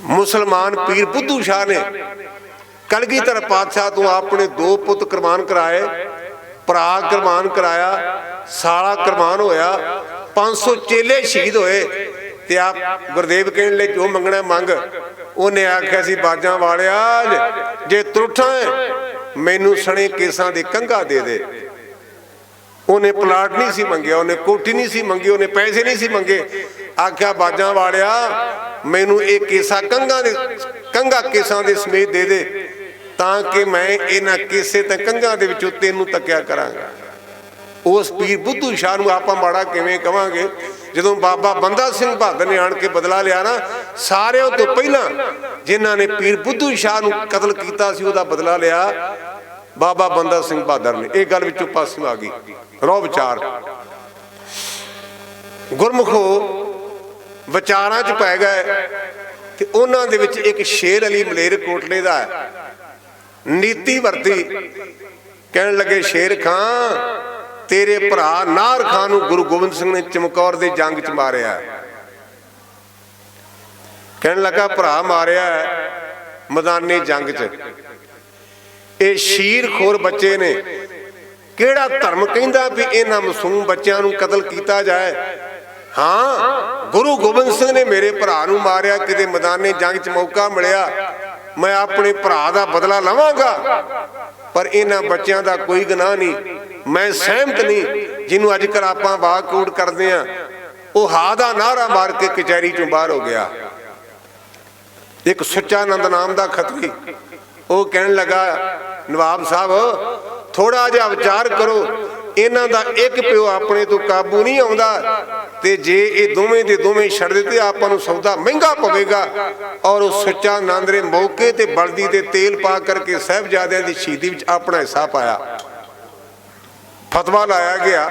ਮੁਸਲਮਾਨ ਪੀਰ ਬੁੱਧੂ ਸ਼ਾਹ ਨੇ कलगीधर पातशाह तो आपने 2 पुत कुरबान कराए, भरा कुरबान कराया, साला कुरबान होया, 500 चेले शहीद होए। ते आप गुरदेव कहने लगे जो मंगना मंग। उन्हें आख्या सी बाजां वालिया जे त्रुठा है मैनू सने केसां दे कंघा दे दे। उन्हें प्लाट नहीं सी मंगया, उन्हें कोठी नहीं सी मंगी, उन्हें पैसे नहीं सी मंगे। आख्या बाजां वालिया मैनू एक केसा कंघा केसां दे समेत दे दे ताकि मैं इन्हां केसे ते कंघां दे विचों तैनूं तक्या करांगा। उस पीर बुद्धू शाह नूं आपां माड़ा किवें कवांगे जदों बाबा बंदा सिंह बहादुर ने आण के बदला लिया ना, सारिਆਂ तो पहला जिन्हां ने पीर बुद्धू शाह नूं कतल कीता सी उहदा बदला लिया बाबा बंदा सिंह बहादुर ने। इह गल विचों पासों आ गई रौ विचार। गुरमुखो विचारां च पै गए ते उन्हां दे विच एक शेर अली मलेरकोटले दा नीति वरती। कहण लगे शेर खां तेरे भरा नार खां नूं गुरु गोबिंद सिंह ने चमकौर दे जंग च मारिया। कहण लगा भरा मारिया मैदाने जंग च। ये शीर खोर बच्चे ने किहड़ा धर्म कहंदा भी इन्हां मासूम बच्चों नूं कतल किया जाए। हाँ गुरु गोबिंद सिंह ने मेरे भरा नूं मारिया, किते मैदाने जंग च मौका मिलिया मैं अपने भरा दा बदला लवांगा, पर इन्हां बच्चों का कोई गुनाह नहीं। मैं सहमत नहीं जिन्हों अजकल आप वाह कूट करते हैं वो हा दा नारा मार के कचहरी चों बाहर हो गया। एक सुच्चानंद नाम का खतरी वो कहन लगा नवाब साहब थोड़ा जिहा विचार करो, इन्हां दा एक प्यो अपने तो काबू नहीं आउंदा ते जे ये दोवें दे दोवें छड़ दिते आपां नूं सौदा महंगा पवेगा। और उस सुच्चानंद ने मौके ते बलदी ते तेल पा करके साहिबजादियां दी शहीदी विच अपना हिस्सा पाया। फतवा लाया गया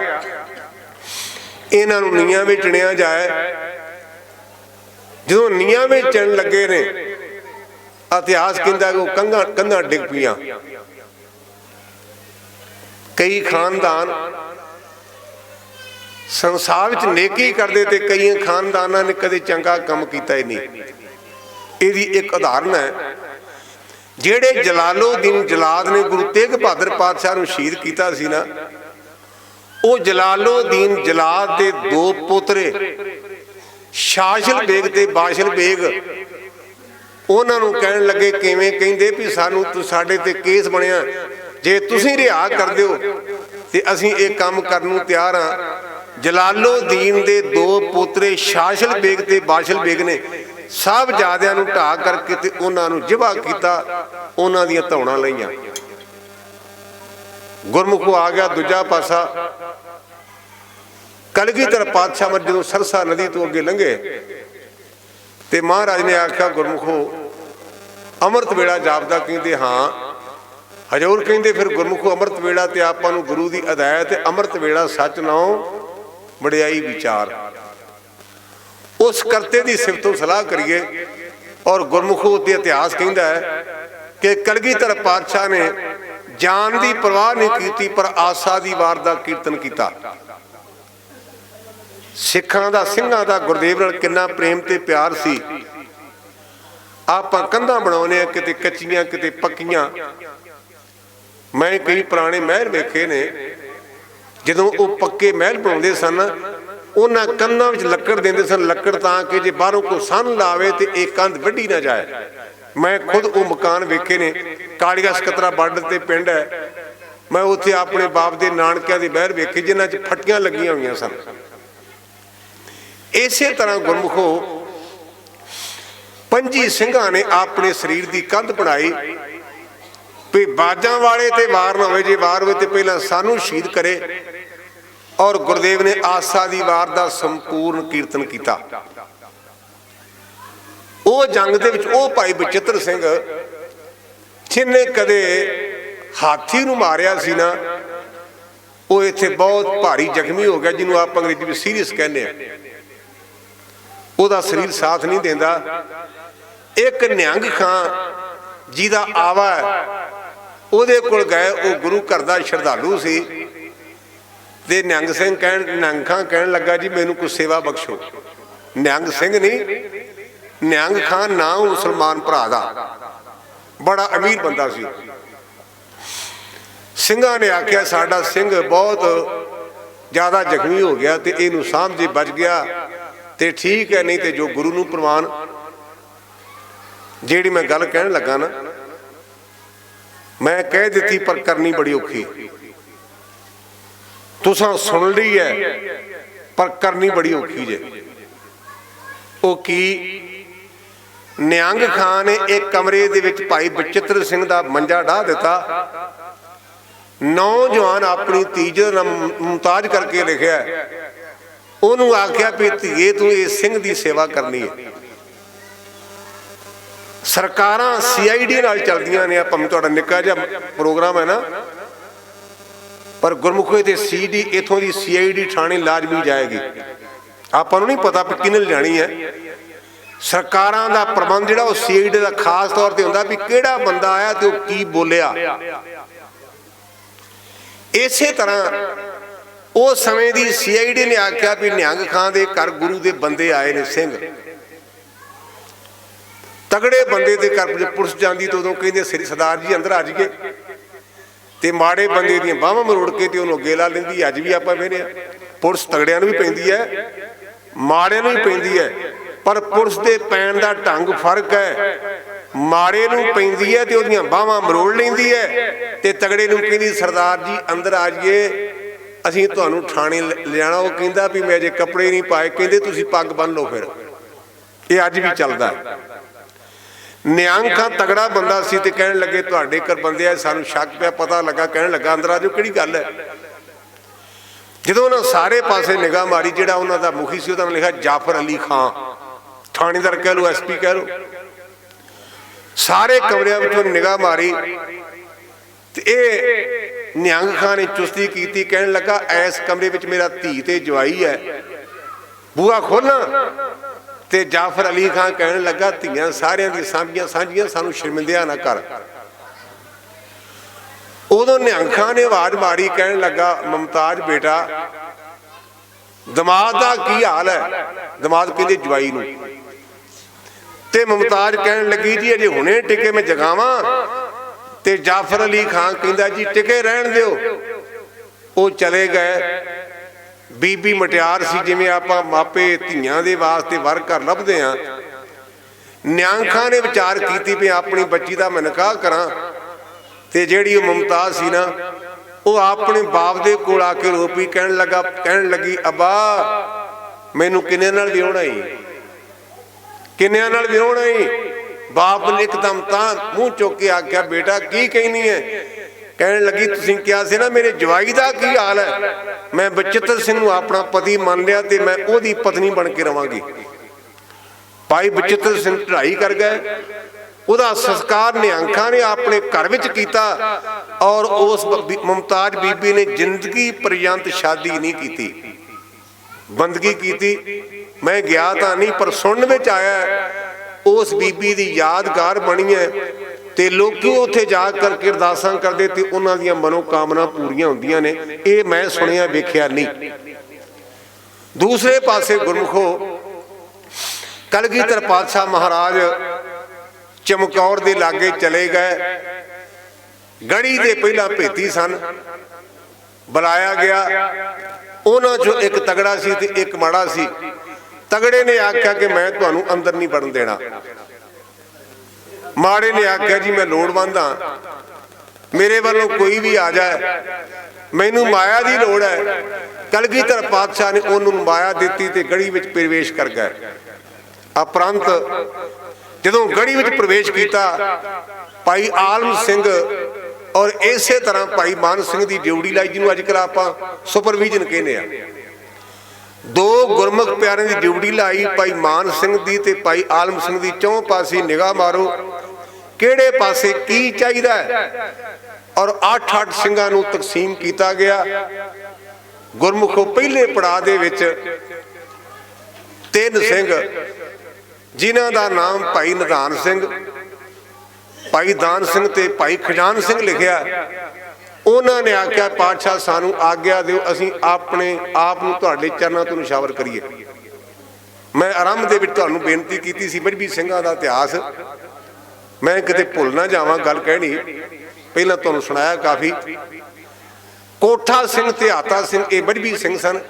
इन्हां नूं नीआं विच चिणिया जाए। जदों नीआं विच चिण लगे ने इतिहास कहंदा कि कंधां डिग पईआं। कई खानदान संसार विच नेकी करदे ते कई खानदानां ने कदे चंगा काम कीता ही नहीं। इहदी एक उदाहरण है जेड़े जलालुद्दीन जलाद ने गुरु तेग बहादुर पातशाह नूं शहीद कीता सी ना, वो जलालुद्दीन जलाद दे 2 पोतरे शाशिल बेग ते बाशिल बेग उन्हां नूं कहण लगे किवें कहंदे भी सानूं साडे ते केस बणिया, जे तुसीं रिहा कर दिओ ते असीं इह काम करन नूं तैयार हां। जलालुद्दीन दे 2 पोतरे शाशिल बेग ते बाशिल बेग ने साहिबजादियां नूं ढा करके ते उन्हां नूं जिबा कीता, उन्हां दीयां धौणां लईआं। गुरमुखो आ गया दूजा पासा। कलगीधर पातशाह मर जदों सरसा नदी तो अगे लंघे ते महाराज ने आख्या गुरमुखो अमृत वेला जापदा कहंदे हाँ। हजूर कहंदे फिर गुरमुखो अमृत वेला ते आपां नूं गुरु दी हदायत अमृत वेला सच नाओ वडियाई विचार उस करते की सिफतों सलाह करिए। और गुरमुखो ते इतिहास कहंदा है कि कलगीधर पातशाह ने जान की परवाह नहीं की पर आसा दी वार दा कीर्तन किया। सिखां दा सिंघां दा गुरदेव नाल किन्ना प्रेम ते प्यार सी। आपां कंधां बनाउने किते कच्चियां किते पक्कियां। मैं कई पुराने महल वेखे ने जदों वो पक्के महल बनाउंदे सन उन्हां कंधां विच लक्कड़ देंदे सन, लक्कड़ तां कि जे बाहरों कोई सन लावे ते एक कंध वड्डी ना जाए। मैं खुद वो मकान वेखे ने कालिया सकतरा बार्डर ते पिंड है। मैं उत्थे अपने बाप दे नानकियां दे महल वेखे जिन्हां च फट्टियां लगियां होईयां सन। इसे तरह गुरमुखो 5 ਸਿੰਘਾਂ ने अपने शरीर की कंध बनाई भी बाजां वाले ते वार ना होवे, जे वार होवे ते पहला सानू शहीद करे। और गुरदेव ने आसा दी वार दा संपूर्ण कीर्तन किया। वो जंग दे विच वो भाई बचित्र सिंह जिन्हें कदे हाथी नूं मारिया सी ना, वो इत्थे बहुत भारी जख्मी हो गया जिन्हों आप अंग्रेजी में सीरीयस कहने। ਉਹਦਾ शरीर साथ नहीं देंदा। एक निहंग खां जिहदा आवा ਉਹਦੇ ਕੋਲ गए, वो गुरु घर का श्रद्धालु सी ते निहंग सिंह निहंग खां कहन लगा जी मैनू कोई सेवा बख्शो। निहंग सिंह नहीं निहंग खां ना मुसलमान भरा दा। बड़ा अमीर बंदा सी। ਸਿੰਘਾਂ ने आख्या साडा सिंह बहुत ज़्यादा जख्मी हो गया तो इनू साहब जे बच गया तो ठीक है, नहीं तो जो गुरु नूं प्रवान। जिहड़ी मैं गल कहण लगा ना, मैं कह दी पर करनी बड़ी औखी। तुसां सुन ली है पर करनी बड़ी औखी जे। वो की निहंग खां ने एक कमरे दे विच भाई बचित्र सिंह दा मंजा ढा दिता। नौजवान अपनी तीज दा मुमताज करके लिखिया, उन्होंने आख्या भी धीए तू इस सिंह की सेवा करनी है। सरकारां CID नाल चलदियां ने, भावें तुहाडा निक्का जिहा प्रोग्राम है ना, पर गुरमुखी ते CD इथों की CID थाने लाजमी जाएगी। आपां नूं नहीं पता भी किहने लियाणी है। सरकारां दा प्रबंध जिहड़ा वो CID दा खास तौर ते हुंदा भी किहड़ा बंदा आया ते वो की बोलिया। इसे तरह उस समय की CID ने आख्या भी निहंग खां दे घर गुरु दे बंदे आए ने सिंह। तगड़े बंदे दे घर पुलिस जाती तो उदों कहंदे सरदार जी अंदर आ जाइए, ते माड़े बंदे दी बाहां मरोड़ के ते उहनूं अगे ला लैंदी। अज भी आपां वेखदे आ पुलिस तगड़ियां नूं भी पैंदी है, माड़ियां नूं भी पैंदी है, पर पुलिस दे पैण दा ढंग फर्क है। माड़े नूं पैंदी है ते उहदियां बाहां मरोड़ लैंदी है, ते तगड़े नूं कहंदी सरदार जी अंदर आ जाइए, असीं तुहानूं थाणे लिजाणा। वो कहंदा भी मैं अजे कपड़े नहीं पाए, कहंदे तुसीं पग बन लो। फिर ये अज भी चलदा है। निहंग खां तगड़ा बंदा सी ते कहण लगे तुहाडे घर बंदे आ, सानूं शक पिया, पता लगा, कहण लगा अंदर आ जाओ, किहड़ी गल है। जदों उन्हां सारे पासे निगाह मारी, जिहड़ा उन्हां दा मुखी सी उहदा नाम लिखिआ जाफर अली खां, थाणेदार कह लो, SP कह लो। सारे कमरिਆਂ ਵਿੱਚੋਂ निगाह मारी ते ਇਹ निहंग खां ने चुस्ती की, कहण लगा इस कमरे विच मेरा धी ते जवाई है, बूहा खोलना। ते जाफर अली खां कहण लगा धीआं सारियां दी साਂਝੀਆਂ ਸਾਂਝੀਆਂ, सानू शर्मिंदिया ना कर। उदों निहंग खां ने आवाज मारी, कहण लगा मुमताज बेटा दमाद दा की हाल है। दमाद कहंदे जवाई नूं। ते मुमताज कहण लगी जी अजे हुणे टिके मैं जगावां। ते जाफर अली खां कहंदा जी टिके रहण दिओ। वो चले गए। बीबी मटियार सी, जिवें आपां मापे धीआं दे वास्ते वर घर लभदे आ। निहंग खां ने विचार कीती भी अपनी बच्ची दा मैं निकाह करां। ते जिहड़ी मुमताज सी ना, वो अपने बाप दे कोल आके रो पई, कहण लगी अब्बा मैनूं किन्ने नाल विआहणा ही, किन्नियां नाल विआहणा ही। बाप ने एकदम तां मूँह चुक के आख्या बेटा की कहनी है। कहण लगी तुसीं कहा सी ना मेरे जवाई दा की हाल है, मैं बचित्र सिंह नूं अपना पति मान लिया ते मैं ओहदी पत्नी बन के रवांगी। भाई बचित्र सिंह चढ़ाई कर गए। उहदा संस्कार निहंग खां ने अपने घर विच कीता और उस मुमताज बीबी ने जिंदगी पर्यंत शादी नहीं की, बंदगी की। मैं गया तो नहीं पर सुनने में आया उस बीबी की यादगार बनी है। ते लोकी उत्थे जा करके अरदासां करदे ते उन्हां दीयां मनोकामना पूरीआं हुंदियां ने। ये मैं सुनिया वेखिया नहीं। दूसरे पासे गुरमुखो कलगीधर पातशाह महाराज चमकौर दे लागे चले गए। गढ़ी दे पहला भेती सन, बुलाया गया। उन्हां चों एक तगड़ा सी ते एक माड़ा सी। तगड़े ने आख्या कि मैं तुहानूं अंदर नहीं वड़न देना। माड़े ने आख्या जी मैं लोड़वंद हाँ, मेरे वालों कोई भी आ जाए, मैनू माया की लोड़ है। कलगीधर पातशाह ने उन्होंने माया दी ते गढ़ी विच प्रवेश कर गए। उपरंत जदों गढ़ी विच प्रवेश किया, भाई आलम सिंह और इसे तरह भाई मान सिंह की ड्यूटी लाई, जिन्होंने अजकल आप सुपरविजन कहने आ। दो गुरमुख प्यारे की ड्यूटी लाई, भाई मान सिंह की ते भाई आलम सिंह की। चौं पासे निगाह मारो किहड़े पासे की चाहिए, और 8-8 सिंघां नूं तकसीम किया गया। गुरमुखों पहले पड़ाव दे विच 3 सिंह जिन्हां दा नाम भाई निधान सिंह, भाई दान सिंह ते भाई खजान सिंह लिखिया। उन्होंने आख्या पातशाह सानू आग्ञा दिओ, असीं अपने आप नूं तुहाडे चरनां तो निछावर करिए। मैं आरंभ दे विच तुहानूं बेनती कीती सी मजबी सिंघां दा इतिहास मैं किते भुल ना जावां गल कहनी, पहला तुहानूं सुनाया काफ़ी। कोठा सिंह ते हाता सिंह ये मजबी सिंह सन,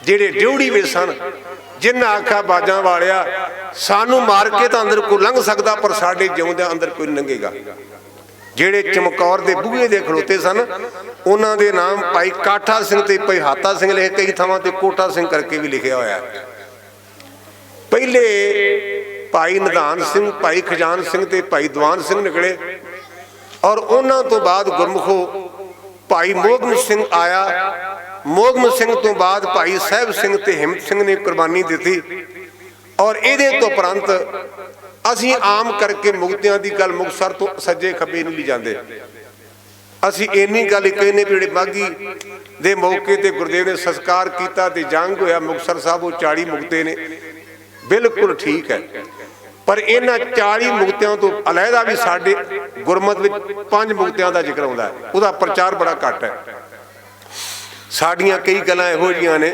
जिहड़े ड्योढ़ी विच सन, जिन्हां आख्या बाजां वालिया सानू मार के तो अंदर कोई लंघ सकदा, पर साडे जिउंदिआं अंदर कोई लंघेगा। जिहड़े चमकौर दे बूहे दे खड़ोते सन, उन्हां दे नाम भाई काठा सिंह ते भाई हाता सिंह लिखे, कई थावां ते कोठा सिंह करके भी लिखिया होया। पहले भाई निधान सिंह, भाई खजान सिंह ते भाई दीवान सिंह निकले, और उन्हां तो बाद गुरमुखो भाई मोहगम सिंह आया। मोहगम सिंह तो बाद भाई साहब सिंह ते हिम्मत सिंह ने कुर्बानी दी, और इहदे तो उपरंत असीं आम करके मुक्तियां दी गल मुक्तसर तो सज्जे खब्बे नहीं ली जांदे। असीं इन्नी गल कहने भी जिहड़े माघी दे मौके ते गुरदेव ने संस्कार कीता ते जंग होया मुक्तसर साहब, वो 40 मुक्ते ने, बिल्कुल ठीक है। पर इन्हां 40 मुक्तियां तो अलहदा भी साडे गुरमत विच 5 मुक्तियां दा जिक्र आउंदा है, उहदा प्रचार बड़ा घट है। साडियां कई गल्लां इहो जिहियां ने,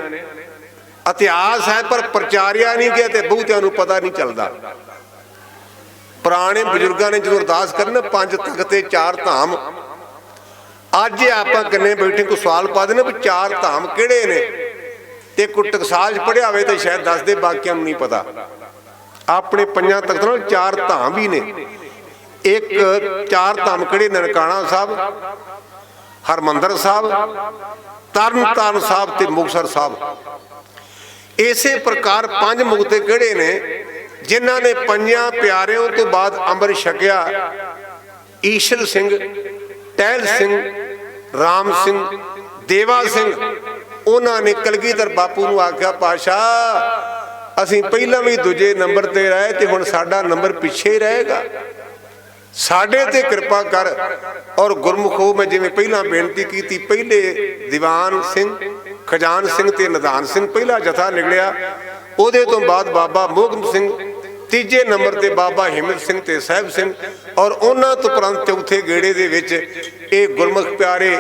इतिहास है पर प्रचारिया नहीं गया, तो बहुतियां नूं पता नहीं चलता। पुराने बजुर्गों ने जो अरदास करना 5 तख्ते 4 धाम, अज आपां कन्ने बैठे को सवाल पा देना भी 4 धाम किहड़े ने, ते कोई टकसाल पढ़िया होवे तो शायद दस दे, बाकियां नूं नहीं पता। अपने 5 तख्तां नाल 4 धाम भी ने। एक 4 धाम किहड़े? ननकाना साहब, हरमंदर साहब, तरन तारण साहब ते मुक्तसर साहब। इसे प्रकार 5 मुक्ते किहड़े ने जिन्हां ने 5 प्यारियों तो बाद अंमृत छकिया? ईश्वर सिंह, टहल सिंह, राम सिंह, देवा सिंह। उन्होंने कलगीधर बापू नूं आख्या, पातशाह असीं पहला भी दूजे नंबर ते रहे ते हुण साडा नंबर पिछे ही रहेगा, साडे ते कृपा कर। और गुरमुखो मैं जिवें पहला बेनती की, पहले दीवान सिंह, खजान सिंह ते निधान सिंह पहला जथा निकलिया, उहदे तो बाद बाबा मोहगम सिंह, तीजे नंबर ते बाबा हिम्मत सिंह ते साहब सिंह, और उन्हां तो उपरंत चौथे गेड़े दे विच ये गुरमुख प्यारे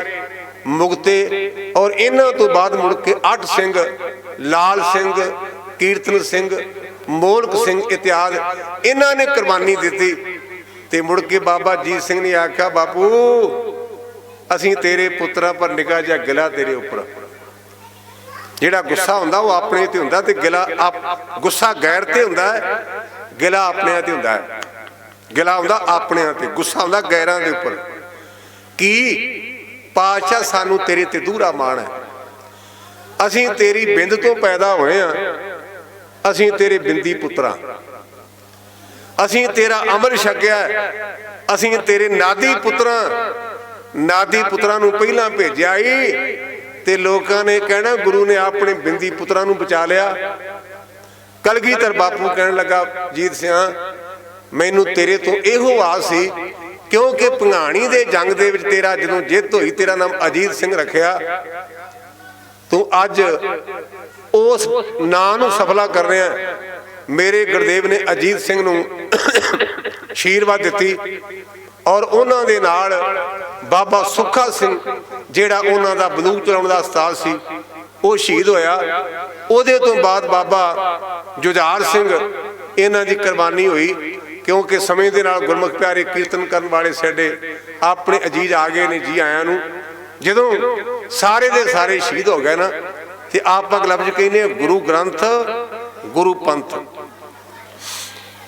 मुक्ते। और इन्हां तो बाद मुड़ के 8 सिंह, लाल सिंह, कीर्तन सिंह, मोलक सिंह इत्यादि इन्हां ने कुर्बानी दी। ते मुड़ के बाबा जीत सिंह ने आख्या, बापू असीं तेरे पुत्रा पर निगाह जा गिला तेरे उपर। जिहड़ा गुस्सा हुंदा वो अपने ते हुंदा, ते गिला आप गुस्सा गैर ते हुंदा है, गिला अपने ते हुंदा है। गिला हुंदा अपने ते, गुस्सा हुंदा गैरां दे उपर। की पातशाह सानू तेरे ते दूरा मान है, असीं तेरी बिंद तो पैदा होए हां, असीं तेरे बिंदी पुत्रा, असीं तेरा अमर छकिया, असीं तेरे नादी पुत्रा। नादी पुत्रा नूं पहलां भेजिया ही ते लोकां ने कहना गुरु ने अपने बिंदी पुत्रा नूं बचा लिया। कलगीधर बापू कहने लगा, जीत सिंह मैनू तेरे तो इहो आस सी, क्योंकि भंगाणी दे जंग दे विच तेरा जदों जित होई, तेरा नाम अजीत सिंह रखिया, तू अज उस नां नूं सफला कर रहा। मेरे गुरदेव ने अजीत सिंह नूं आशीर्वाद दित्ती, और उन्हां दे नाल बाबा सुखा सिंह जिहड़ा उन्हां दा बंदूक चलाउण दा उस्ताद सी, वो शहीद होया। उहदे तो बाद बाबा जुझार सिंह इन्हां दी कुर्बानी हुई, क्योंकि समय दे नाल गुरमुख प्यारे कीर्तन करन वाले साडे अपने अजीज आ गए ने जी आयां नूं। जदों सारे दे सारे शहीद हो गए ना, ते आप लफ्ज कहने गुरु ग्रंथ गुरु पंथ।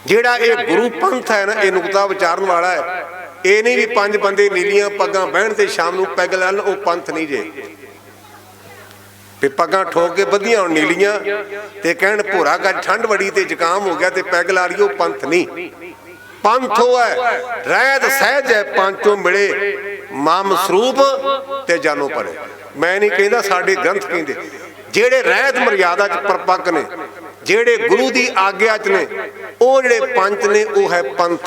जिहड़ा ये गुरु पंथ है ना, ये नुकता विचारन वाला है। ये नहीं भी 5 बंदे नीलियां पग्गां बहन ते शाम नूं पैग लैन, वो पंथ नहीं जे। पग्गां ठोक के बधियां होण नीलियां ते कहण भोरा गज ठंड बड़ी ते जुकाम हो गया ते पैग ला रही, वो पंथ नहीं। पंथ वो है रहत सहज है पांचों मिले, माम सरूप ते जानो परे। मैं नहीं कहता, साडे ग्रंथ कहंदे जेड़े रहत मर्यादा च परपक्क ने, जेड़े गुरु दी आग्या च ने, वो जेड़े पंच ने वो है पंथ।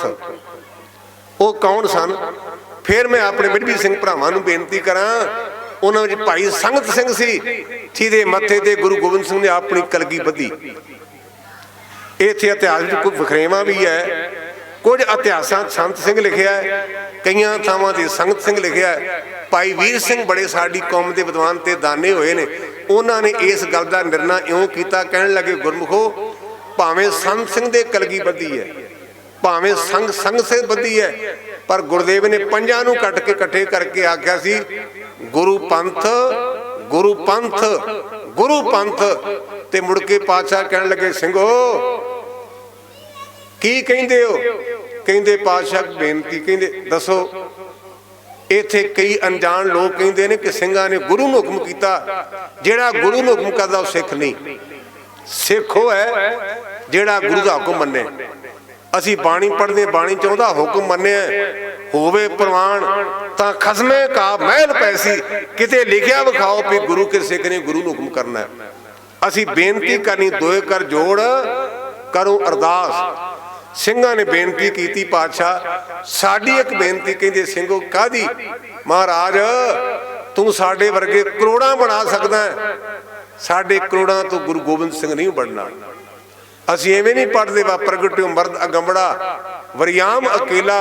वो कौन सन? फिर मैं अपने मजबी सिंह भरावां नूं बेनती करां, उन्हां विच भाई संगत सिंह सी, जिहदे मत्थे ते गुरु गोबिंद सिंह ने अपनी कलगी बधी। इत्थे इतिहास विच कोई वखरेवा भी है, कुछ इतिहासां संत सिंह लिखिया है, कईयां थावां ते संगत सिंह लिखिया है। भाई वीर सिंह बड़े साडी कौम दे विद्वान ते दाने होए ने, उन्हां ने इस गल दा निर्णय इउं कीता, कहण लगे गुरमुखो भावें संत सिंह दे कलगी बधी है, भावें संग संग से बधी है, पर गुरुदेव ने पंजां नूं कट के इकट्ठे करके आख्या सी गुरु पंथ गुरु पंथ गुरु पंथ। ते मुड़ के पातशाह कहण लगे सिंघो की कहिंदे हो? कहिंदे पातशाह बेनती, कहिंदे दसो। इत्थे कई अनजान लोग कहिंदे ने कि सिंघां ने गुरु नूं हुक्म कीता। जिहड़ा गुरु नूं हुक्म करदा ओह सिख नहीं, सिख ओह है जिहड़ा गुरु दा हुक्म मन्ने। असीं बाणी पढ़दे, बाणी च ओहदा हुक्म मन्निआ होवे प्रवान तां खसमे का महल पैसी। किते लिखिआ विखाओ भी गुरु के सिख ने गुरु नूं हुक्म करना है। असीं बेनती करनी, दोए कर जोड़ करो अरदास। ਸਿੰਘਾਂ ने बेनती की पातशाह साडी एक बेनती, कहते ਸਿੰਘੋ कादी? महाराज तू साडे वर्गे करोड़ां बना सकदा है, साडे करोड़ां तो गुरु गोबिंद सिंह नहीं बनना। असीं एवें नहीं पढ़दे वा प्रगटियो मर्द अगंबड़ा वरियाम अकेला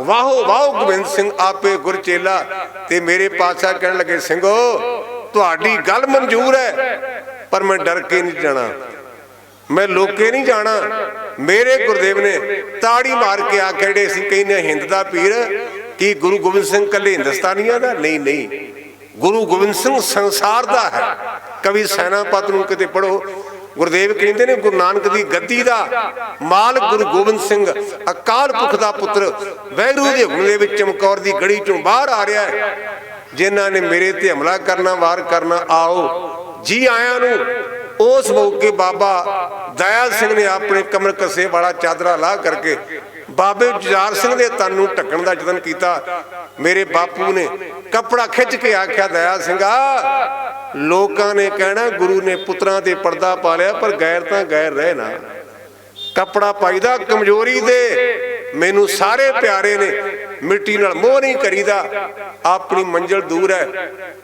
वाहो वाहो गोबिंद सिंह आपे गुर चेला। ते मेरे पातशाह कहण लगे ਸਿੰਘੋ तुहाडी गल मंजूर है, पर मैं डर के नहीं जाना, मैं लोके नहीं जाना। मेरे गुरुदेव ने ताड़ी मार के आखे सी कहने हिंद दा पीर कि गुरु गोबिंद सिंह कले हिंदुस्तानिया दा नहीं, नहीं गुरु गोबिंद सिंह संसार दा है। कवि सैनापत नूं किते पढ़ो, गुरुदेव कहते ने गुरु नानक दी गद्दी दा माल गुरु गोबिंद सिंह अकाल पुरख दा पुत्र वैरू दे हुक्म दे विच चमकौर दी गड़ी चों बाहर आ रहा है। जिन्हां ने मेरे ते हमला करना वार करना आओ जी आया नूं। उस मौके बाबा दयाल सिंह ने अपने कमर कसे वाला चादरा ला करके बाबे जुझार सिंह के तन नूं ढकण दा यतन कीता। मेरे बापू ने कपड़ा खिंच के आख्या दयाल सिंघा लोकां ने कहना गुरु ने पुत्रां ते पर्दा पा लिया, पर गैर तां गैर रहे ना। कपड़ा पाईदा कमजोरी दे, मैनू सारे प्यारे ने मिट्टी नाल मोह नहीं करीदा, अपनी मंजिल दूर है।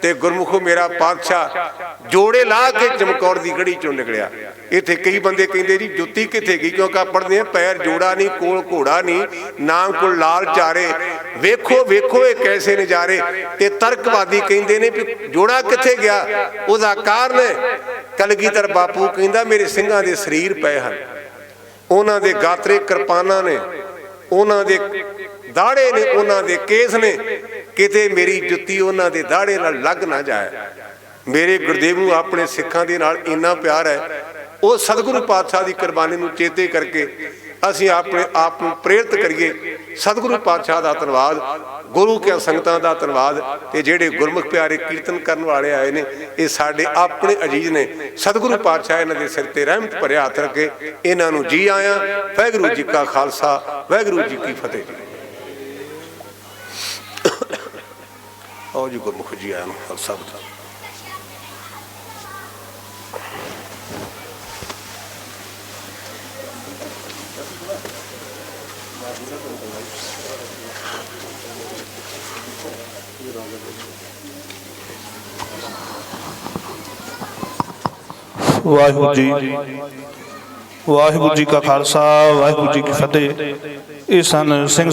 ते गुरमुखो मेरा पातशाह जोड़े ला के चमकौर दी गड़ी चों निकलिया। इत्थे कई बंदे कहंदे जी जुत्ती कित्थे गई, क्योंकि पढ़दे पैर जोड़ा नहीं कोल घोड़ा नहीं नाम कोल लाल चारे। वेखो वेखो ये कैसे नजारे। ते तर्कवादी कहंदे ने भी जोड़ा कित्थे गया, उसदा कारण है कलगीधर बापू कहंदा मेरे ਸਿੰਘਾਂ ਦੇ शरीर पए हन, उन्हां दे गात्रे किरपानां ने, उन्हां दे दाड़े ने, उन्हां दे केस ने, किते मेरी जुत्ती उन्हां दे दाड़े नाल लग ना जाए। मेरे गुरुदेव नूं अपने सिखां दे नाल इन्ना प्यार है, वो सतगुरु पातशाह की कुर्बानी नूं चेते करके असीं अपने आप नूं प्रेरित करिए। सतगुरु पातशाह दा धन्नवाद, गुरु के संगतां दा धन्नवाद। ते जिहड़े गुरमुख प्यारे कीर्तन करन वाले आए ने ये साडे अपने अजीज ने। सतगुरु पातशाह इन्हां दे सिर ते रहमत भरे हत्थ रखे इन्हां नूं जी आया। वाहिगुरू जी का खालसा वाहिगुरू जी की फतेह जी। आओ जी गुरमुख जी आया खालसा बता। वाहिगुरू जी वाहिगुरू जी का खालसा वाहिगुरू जी की फतेह। ये सन सिंह